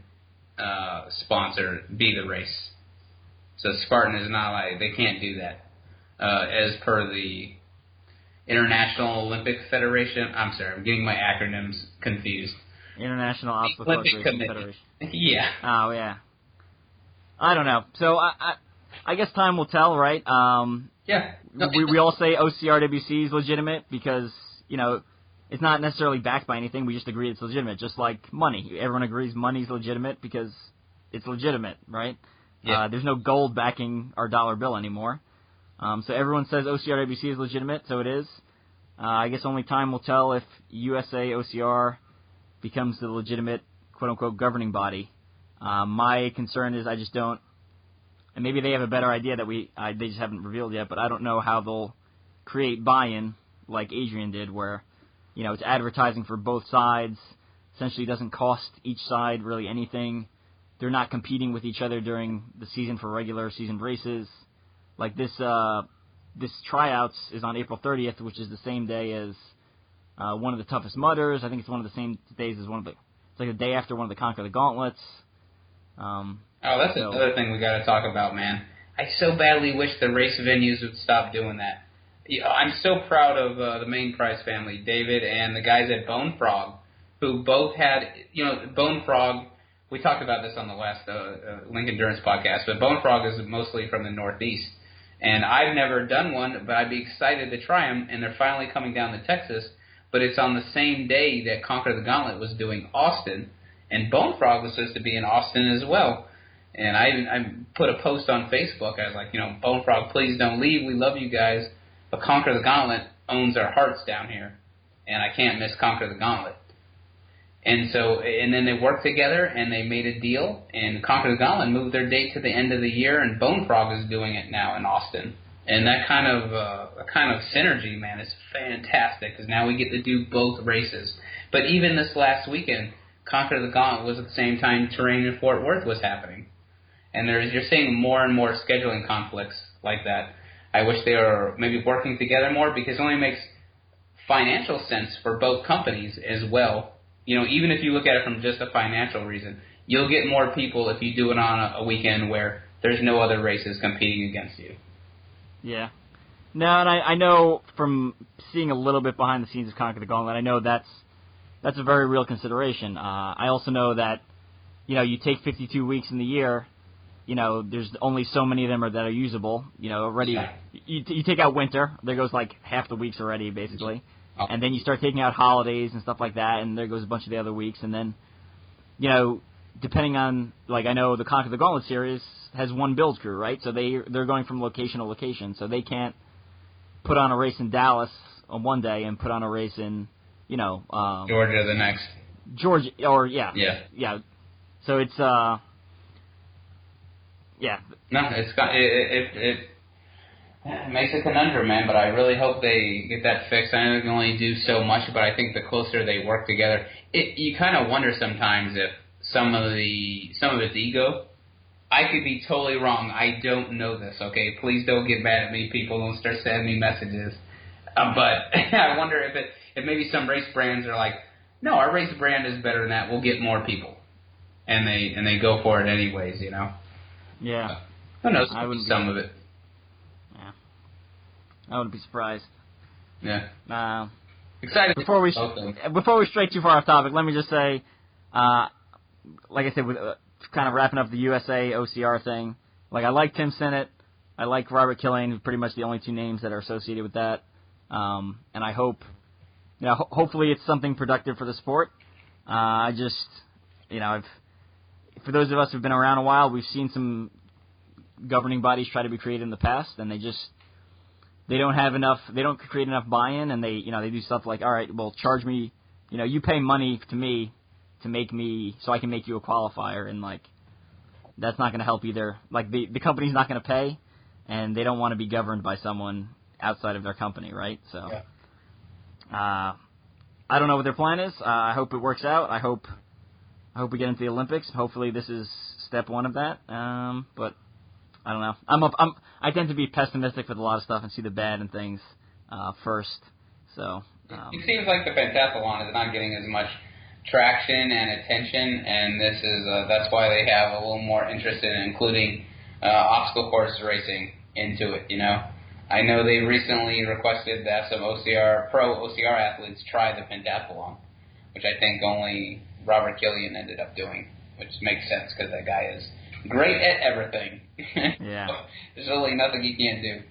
sponsor be the race. So Spartan is not like, they can't do that. As per the International Olympic Federation, I'm sorry, I'm getting my acronyms confused. International Obstacle Racing Federation. Yeah. Oh, yeah. I don't know. So I guess time will tell, right? Yeah. No, we all say OCRWC is legitimate because, it's not necessarily backed by anything. We just agree it's legitimate, just like money. Everyone agrees money's legitimate because it's legitimate, right? Yeah. There's no gold backing our dollar bill anymore. So everyone says OCRWC is legitimate, so it is. I guess only time will tell if USAOCR becomes the legitimate, quote-unquote, governing body. My concern is I just don't, and maybe they have a better idea that they just haven't revealed yet, but I don't know how they'll create buy-in like Adrian did, where it's advertising for both sides. Essentially doesn't cost each side really anything. They're not competing with each other during the season for regular season races. Like this tryouts is on April 30th, which is the same day as one of the toughest mudders. I think it's one of the same days as it's like the day after one of the Conquer the Gauntlets. That's another thing we got to talk about, man. I so badly wish the race venues would stop doing that. I'm so proud of the Main Prize family, David and the guys at Bone Frog, who both had, Bone Frog, we talked about this on the last Link Endurance podcast, but Bone Frog is mostly from the Northeast. And I've never done one, but I'd be excited to try them, and they're finally coming down to Texas. But it's on the same day that Conquer the Gauntlet was doing Austin, and Bone Frog was supposed to be in Austin as well. And I put a post on Facebook. I was like, Bone Frog, please don't leave. We love you guys. But Conquer the Gauntlet owns our hearts down here, and I can't miss Conquer the Gauntlet. And then they worked together, and they made a deal, and Conquer the Gauntlet moved their date to the end of the year, and Bone Frog is doing it now in Austin. And that kind of synergy, man, is fantastic, because now we get to do both races. But even this last weekend, Conquer the Gauntlet was at the same time Terrain in Fort Worth was happening. And you're seeing more and more scheduling conflicts like that. I wish they were maybe working together more, because it only makes financial sense for both companies as well. Even if you look at it from just a financial reason, you'll get more people if you do it on a weekend where there's no other races competing against you. Yeah. No, and I know from seeing a little bit behind the scenes of Conquer the Gauntlet, I know that's a very real consideration. I also know that, you take 52 weeks in the year, there's only so many of them that are usable. Already, Yeah. You take out winter, there goes like half the weeks already, basically. Oh. And then you start taking out holidays and stuff like that, and there goes a bunch of the other weeks. And then, depending on, I know the Conquer the Gauntlet series has one build crew, right? So they're going from location to location. So they can't put on a race in Dallas on one day and put on a race in, Georgia the next. Georgia, or, yeah. Yeah. Yeah. So it's, yeah. No, it's got it. It makes a conundrum, man, but I really hope they get that fixed. I know they can only do so much, but I think the closer they work together, you kind of wonder sometimes if some of it's ego. I could be totally wrong. I don't know this, okay? Please don't get mad at me, people. Don't start sending me messages. But I wonder if maybe some race brands are like, no, our race brand is better than that. We'll get more people, and they go for it anyways, you know. Yeah. Who knows? Some of it. Yeah. I wouldn't be surprised. Yeah. Excited. Before we stray too far off topic, let me just say, like I said, with kind of wrapping up the USAOCR thing, like I like Tim Sinnott, I like Robert Killian, pretty much the only two names that are associated with that, and I hope, hopefully it's something productive for the sport. I just, for those of us who've been around a while, we've seen some governing bodies try to be created in the past, and they don't create enough buy-in, and they do stuff like, all right, well, charge me, you pay money to me to make me, so I can make you a qualifier, and like, that's not going to help either. Like, the company's not going to pay, and they don't want to be governed by someone outside of their company, right? So, yeah. I don't know what their plan is. I hope it works out. I hope we get into the Olympics. Hopefully this is step one of that. But I don't know. I tend to be pessimistic with a lot of stuff and see the bad in things first. So it seems like the pentathlon is not getting as much traction and attention, and this is that's why they have a little more interest in including obstacle course racing into it. I know they recently requested that some pro OCR athletes try the pentathlon, which I think only Robert Killian ended up doing, which makes sense because that guy is great at everything. Yeah. There's really nothing he can't do.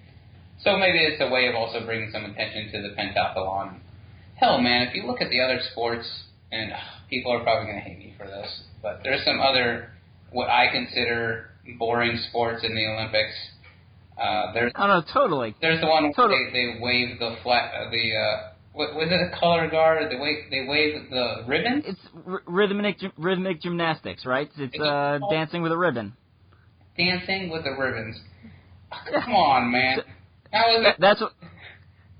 So maybe it's a way of also bringing some attention to the pentathlon. Hell, man, if you look at the other sports, and people are probably going to hate me for this, but there's some other, what I consider boring sports in the Olympics. Totally. There's the one where they wave the flag, was it a color guard? They wave the ribbon? It's rhythmic gymnastics, right? It's dancing with a ribbon. Dancing with the ribbons. Come on, man. How is it?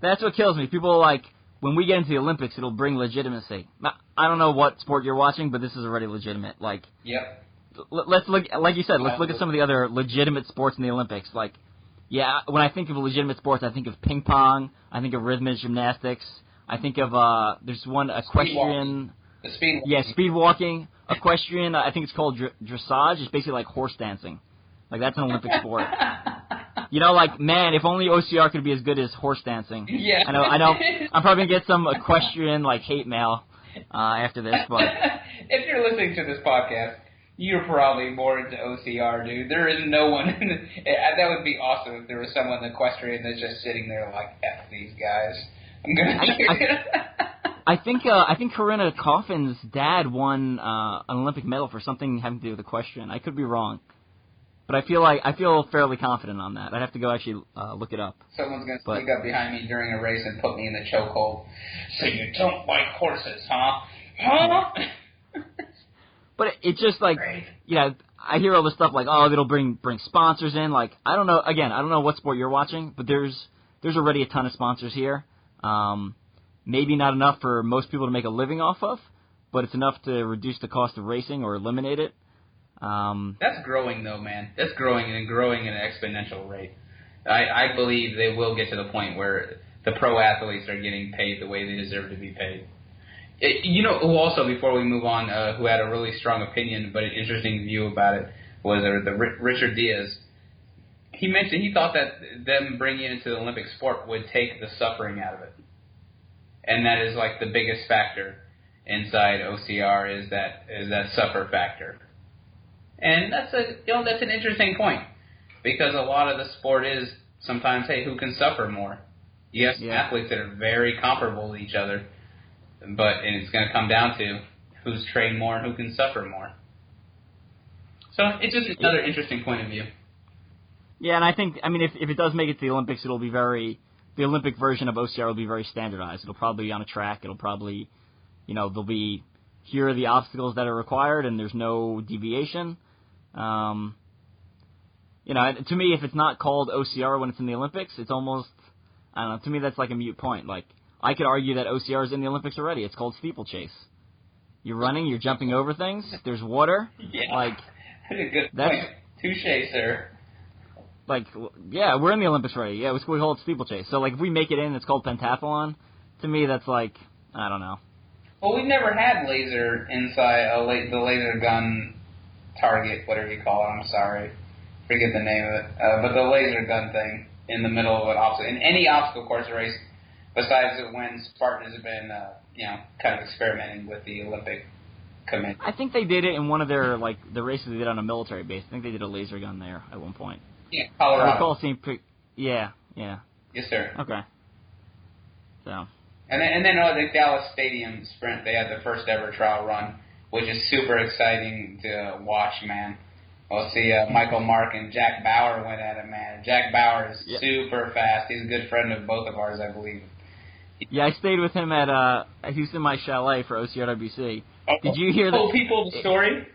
That's what kills me. People are like, when we get into the Olympics, it'll bring legitimacy. I don't know what sport you're watching, but this is already legitimate. Like, yep. Let's look, like you said, let's look at some of the other legitimate sports in the Olympics. Like, yeah, when I think of legitimate sports, I think of ping pong, I think of rhythmic gymnastics, I think of, there's one equestrian. Speed walking. Equestrian, I think it's called dressage. It's basically like horse dancing. Like, that's an Olympic sport. Like, man, if only OCR could be as good as horse dancing. Yeah. I know. I'm probably going to get some equestrian, hate mail after this, but... If you're listening to this podcast, you're probably more into OCR, dude. There is no one... that would be awesome if there was someone equestrian that's just sitting there like, F these guys. I'm going to... I think Corinna Coffin's dad won an Olympic medal for something having to do with equestrian. I could be wrong. But I feel fairly confident on that. I'd have to go actually look it up. Someone's going to sneak up behind me during a race and put me in the chokehold. So you don't like horses, huh? Huh? But it's just like, I hear all this stuff like, oh, it'll bring sponsors in. Like, I don't know. Again, I don't know what sport you're watching, but there's already a ton of sponsors here. Maybe not enough for most people to make a living off of, but it's enough to reduce the cost of racing or eliminate it. That's growing, though, man. That's growing and growing at an exponential rate. I believe they will get to the point where the pro athletes are getting paid the way they deserve to be paid. Who also, before we move on, who had a really strong opinion but an interesting view about it was Richard Diaz. He mentioned he thought that them bringing it into the Olympic sport would take the suffering out of it. And that is like the biggest factor inside OCR is that suffer factor. And that's an interesting point because a lot of the sport is sometimes, hey, who can suffer more? You have some athletes that are very comparable to each other, and it's going to come down to who's trained more and who can suffer more. So it's just another interesting point of view. Yeah, and I think, if it does make it to the Olympics, it'll be the Olympic version of OCR will be very standardized. It'll probably be on a track. It'll probably, there'll be, here are the obstacles that are required, and there's no deviation. you know, to me, if it's not called OCR when it's in the Olympics, it's almost, I don't know, to me that's like a moot point. Like, I could argue that OCR is in the Olympics already. It's called steeplechase. You're running, you're jumping over things, there's water. Yeah, like, that's a good point. Touche, sir. Like, yeah, we're in the Olympics already. Yeah, we call it steeplechase. So, like, if we make it in, it's called pentathlon. To me, that's like, I don't know. Well, we've never had laser inside the laser gun target, whatever you call it. I'm sorry, forget the name of it. But the laser gun thing in the middle of an obstacle, in any obstacle course race, besides when Spartan has been, kind of experimenting with the Olympic committee. I think they did it in one of their, like, the races they did on a military base. I think they did a laser gun there at one point. Yeah, Colorado. I recall seeing, yeah. Yes, sir. Okay. So. And then the Dallas Stadium Sprint, they had the first ever trial run, which is super exciting to watch, man. We'll see Michael Mark and Jack Bauer went at it, man. Jack Bauer is super fast. He's a good friend of both of ours, I believe. Yeah, I stayed with him at Houston My Chalet for OCRWC. Did you hear that? Told people the story?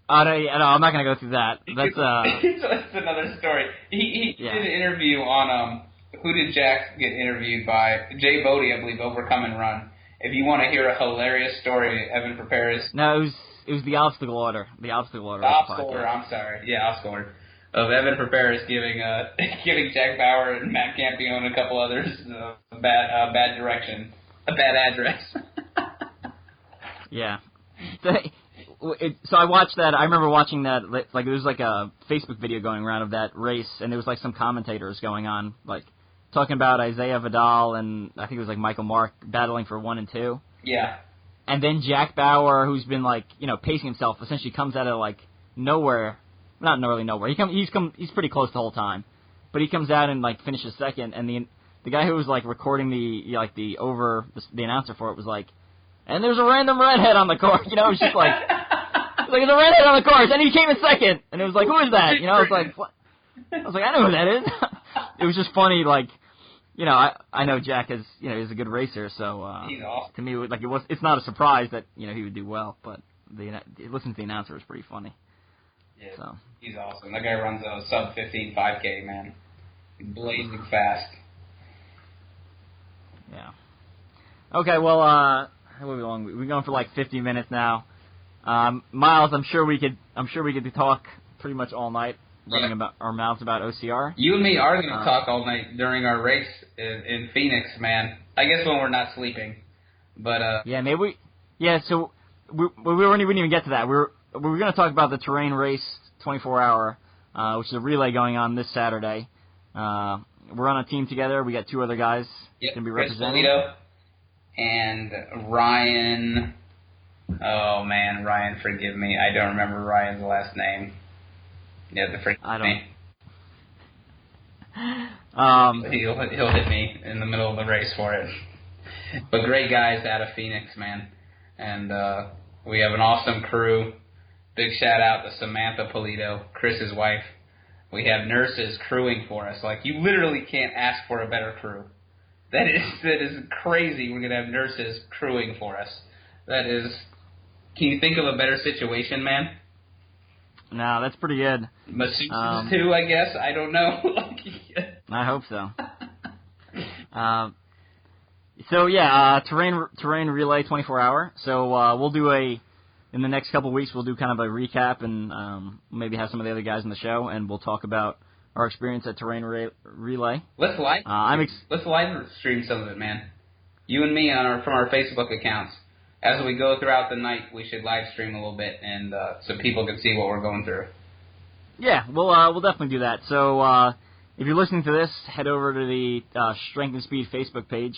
No, I'm not going to go through that. That's That's another story. He did an interview on who did Jack get interviewed by? Jay Bodie, I believe, Overcome and Run. If you want to hear a hilarious story, Evan Perperis. No, it was the obstacle order. The obstacle order. I'm sorry. Yeah, obstacle order. Of Evan Perperis giving Jack Bauer and Matt Campione and a couple others a bad direction, a bad address. Yeah. So I watched that. I remember watching that. Like, it was like a Facebook video going around of that race, and there was like some commentators going on, like talking about Isaiah Vidal and I think it was like Michael Mark battling for 1 and 2. Yeah. And then Jack Bauer, who's been like, pacing himself, essentially comes out of like nowhere. Not really nowhere. He's pretty close the whole time, but he comes out and like finishes second. And the guy who was like recording the announcer for it was like, and there's a random redhead on the course. It was just like, there's a redhead on the course, and he came in second. And it was like, who is that? I was like, what? I was like, I know who that is. It was just funny, like, I know Jack is, is a good racer, so he's awesome. To me, like, it's not a surprise that he would do well, but listening to the announcer was pretty funny. Yeah, so. He's awesome. That guy runs a sub 15 5K, man. He's blazing fast. Yeah. Okay, well, how long? We're going for like 50 minutes now. Miles, I'm sure we could talk pretty much all night, running about our mouths about OCR. You and me are going to talk all night during our race in Phoenix, man. I guess when we're not sleeping, but yeah, maybe we. Yeah, so we wouldn't even get to that. We were going to talk about the terrain race 24-hour, which is a relay going on this Saturday. We're on a team together. We got 2 other guys going to be representing. And Ryan. Oh man, Ryan, forgive me. I don't remember Ryan's last name. You have to forgive me. He'll hit me in the middle of the race for it. But great guys out of Phoenix, man. And we have an awesome crew. Big shout out to Samantha Polito, Chris's wife. We have nurses crewing for us. Like, you literally can't ask for a better crew. That is crazy. We're going to have nurses crewing for us. That is... Can you think of a better situation, man? No, that's pretty good. Masseuses too, I guess. I don't know. I hope so. So yeah, terrain relay 24-hour. So we'll do in the next couple of weeks we'll do kind of a recap and maybe have some of the other guys on the show, and we'll talk about our experience at terrain relay. Let's live stream some of it, man. You and me from our Facebook accounts. As we go throughout the night, we should live stream a little bit, and so people can see what we're going through. Yeah, we'll definitely do that. So if you're listening to this, head over to the Strength and Speed Facebook page.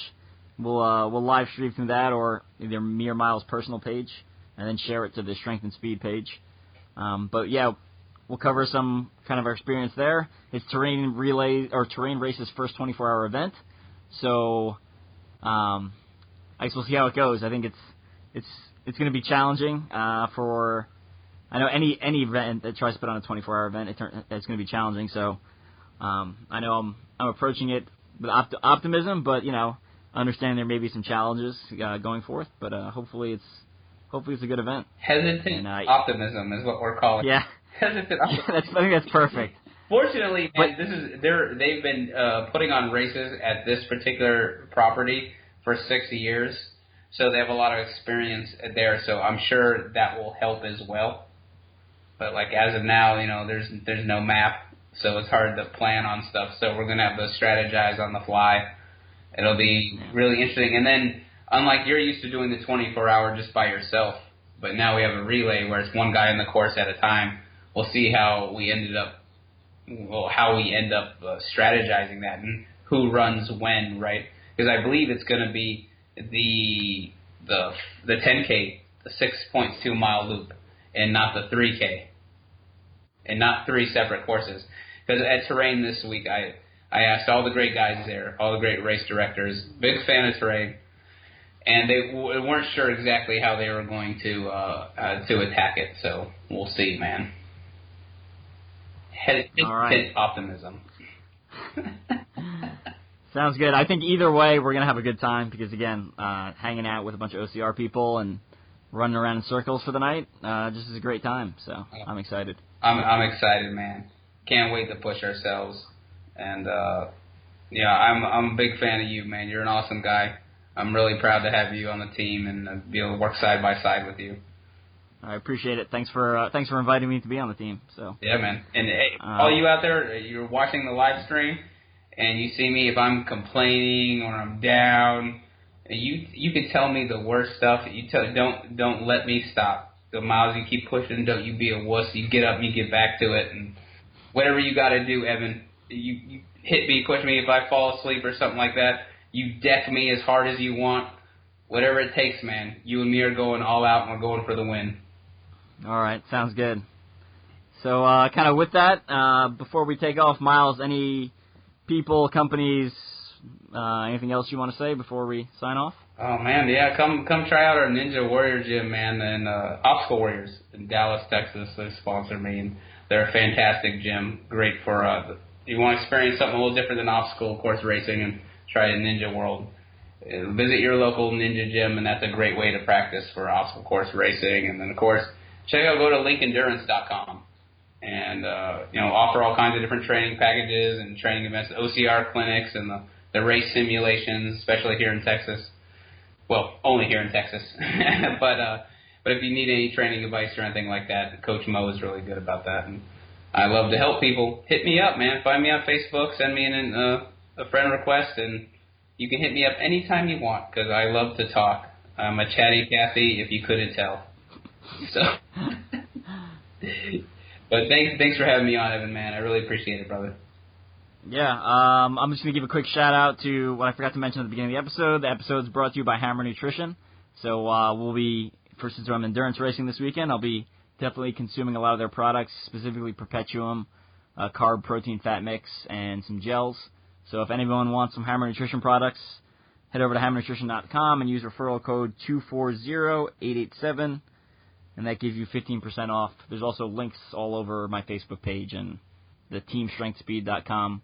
We'll live stream through that, or either me or Miles' personal page, and then share it to the Strength and Speed page. But yeah, we'll cover some kind of our experience there. It's terrain race's first 24-hour event, so I guess we'll see how it goes. I think it's going to be challenging for, I know any event that tries to put on a 24-hour event, it's going to be challenging. So I know I'm approaching it with optimism, but understanding there may be some challenges going forth. But hopefully it's a good event. Hesitant optimism is what we're calling. Yeah, hesitant. I think that's perfect. Fortunately, man, they've been putting on races at this particular property for 6 years, so they have a lot of experience there. So I'm sure that will help as well. But like as of now, there's no map, so it's hard to plan on stuff. So we're gonna have to strategize on the fly. It'll be really interesting. And then, unlike you're used to doing the 24-hour just by yourself, but now we have a relay where it's one guy in the course at a time. We'll see how we end up strategizing that and who runs when, right? Because I believe it's going to be the 10K, the 6.2 mile loop, and not the 3K, and not 3 separate courses. Because at Terrain this week, I asked all the great guys there, all the great race directors, big fan of Terrain, and they weren't sure exactly how they were going to attack it. So we'll see, man. All right. Optimism. Sounds good. I think either way we're going to have a good time because, again, hanging out with a bunch of OCR people and running around in circles for the night just is a great time. So I'm excited. I'm excited, man. Can't wait to push ourselves. And, I'm a big fan of you, man. You're an awesome guy. I'm really proud to have you on the team and be able to work side by side with you. I appreciate it. Thanks for inviting me to be on the team. So yeah, man. And hey, all you out there, you're watching the live stream, and you see me if I'm complaining or I'm down. You can tell me the worst stuff. Don't let me stop. So Miles, you keep pushing. Don't you be a wuss. You get up, and you get back to it, and whatever you got to do, Evan. You hit me, push me if I fall asleep or something like that. You deck me as hard as you want. Whatever it takes, man. You and me are going all out, and we're going for the win. All right, sounds good. So kind of with that, before we take off, Miles, any people, companies, anything else you want to say before we sign off? Oh, man, yeah, come try out our Ninja Warrior gym, man, and Obstacle Warriors in Dallas, Texas. They sponsor me, and they're a fantastic gym. Great for you want to experience something a little different than obstacle course racing and try a Ninja World. Visit your local Ninja gym, and that's a great way to practice for obstacle course racing. And then, of course, go to linkendurance.com and offer all kinds of different training packages and training events, OCR clinics, and the race simulations, especially here in Texas. Well, only here in Texas. But if you need any training advice or anything like that, Coach Mo is really good about that. And I love to help people. Hit me up, man. Find me on Facebook. Send me a friend request, and you can hit me up anytime you want because I love to talk. I'm a chatty Cathy, if you couldn't tell. So, but thanks for having me on, Evan, man. I really appreciate it, brother. Yeah, I'm just going to give a quick shout-out to what I forgot to mention at the beginning of the episode. The episode's brought to you by Hammer Nutrition. So we'll be, since I'm endurance racing this weekend, I'll be definitely consuming a lot of their products, specifically Perpetuum, carb protein fat mix, and some gels. So if anyone wants some Hammer Nutrition products, head over to hammernutrition.com and use referral code 240887. And that gives you 15% off. There's also links all over my Facebook page and the teamstrengthspeed.com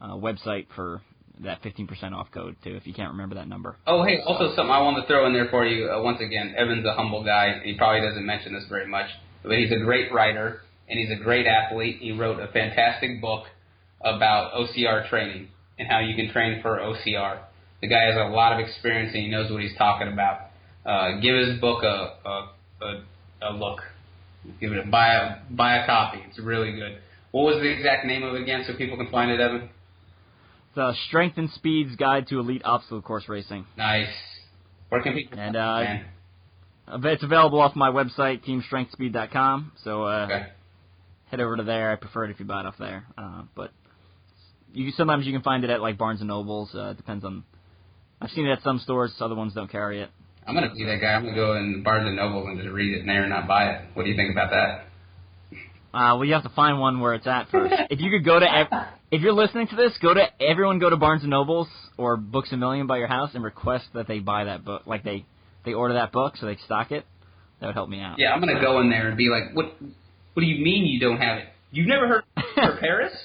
website for that 15% off code, too, if you can't remember that number. Oh, hey, also something I want to throw in there for you. Once again, Evan's a humble guy. He probably doesn't mention this very much, but he's a great writer, and he's a great athlete. He wrote a fantastic book about OCR training and how you can train for OCR. The guy has a lot of experience, and he knows what he's talking about. Give his book a look. Give it buy a copy. It's really good. What was the exact name of it again so people can find it, Evan? The Strength and Speed's Guide to Elite Obstacle Course Racing. Nice. Where can people find it? It's available off my website, teamstrengthspeed.com. So head over to there. I prefer it if you buy it off there. But sometimes you can find it at like Barnes & Nobles. Depends on. I've seen it at some stores. Other ones don't carry it. I'm going to be that guy. I'm going to go in Barnes & Noble and just read it in there and not buy it. What do you think about that? Well, you have to find one where it's at first. If you could go to, if you're listening to this, go to Barnes & Nobles or Books A Million by your house and request that they buy that book. Like they order that book so they stock it. That would help me out. Yeah, I'm going to go in there and be like, what do you mean you don't have it? You've never heard of Perperis?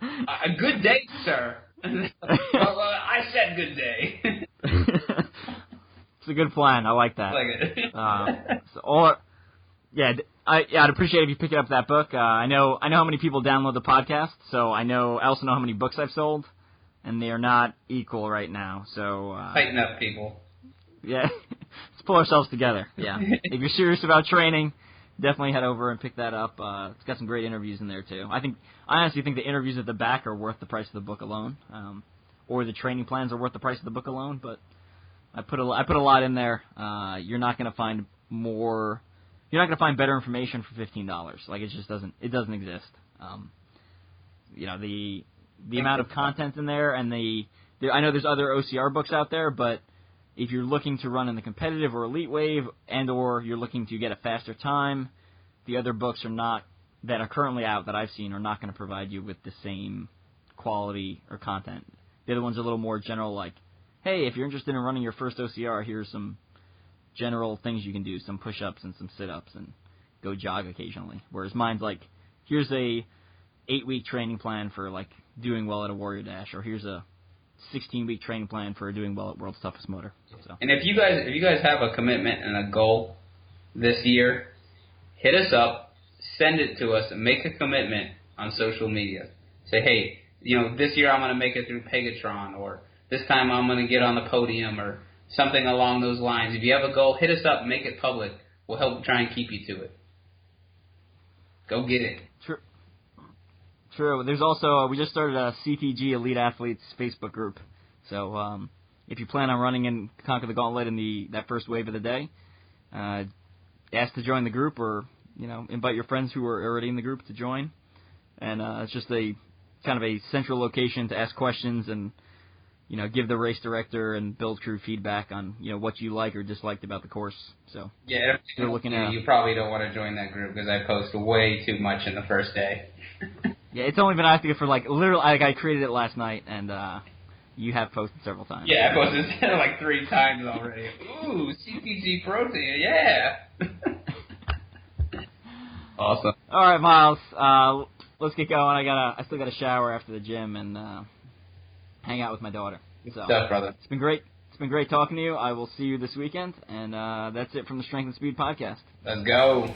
A good day, sir. Well, I said good day. It's a good plan. I like that. I like it. I'd appreciate if you pick up that book. I know how many people download the podcast, so I also know how many books I've sold, and they are not equal right now. So tighten up, people. Yeah, let's pull ourselves together. Yeah, if you're serious about training, definitely head over and pick that up. It's got some great interviews in there too. I honestly think the interviews at the back are worth the price of the book alone, or the training plans are worth the price of the book alone. But I put a lot in there. You're not going to find more. You're not going to find better information for $15. Like, it just doesn't exist. The amount of content in there, and I know there's other OCR books out there, but if you're looking to run in the competitive or elite wave, or you're looking to get a faster time, the other books that are currently out that I've seen are not going to provide you with the same quality or content. The other ones are a little more general, like, hey, if you're interested in running your first OCR, here's some general things you can do, some push-ups and some sit-ups, and go jog occasionally. Whereas mine's like, here's a 8-week training plan for like doing well at a Warrior Dash, or here's a 16-week training plan for doing well at World's Toughest Motor. So. And if you guys have a commitment and a goal this year, hit us up, send it to us, and make a commitment on social media. Say, hey, this year I'm going to make it through Pegatron, or this time I'm going to get on the podium, or something along those lines. If you have a goal, hit us up, make it public. We'll help try and keep you to it. Go get it. True. There's also, we just started a CTG Elite Athletes Facebook group. So if you plan on running and Conquer the Gauntlet in that first wave of the day, ask to join the group, or invite your friends who are already in the group to join. And it's just a kind of a central location to ask questions and give the race director and build crew feedback on, what you like or disliked about the course. So yeah, you're looking at you probably don't want to join that group because I post way too much in the first day. Yeah, it's only been active for literally, I created it last night, and you have posted several times. Yeah, I posted like 3 times already. Ooh, CPG protein, yeah. Awesome. All right, Miles, let's get going. I still got to shower after the gym and hang out with my daughter. Good stuff, brother. It's been great. It's been great talking to you. I will see you this weekend, and that's it from the Strength and Speed podcast. Let's go.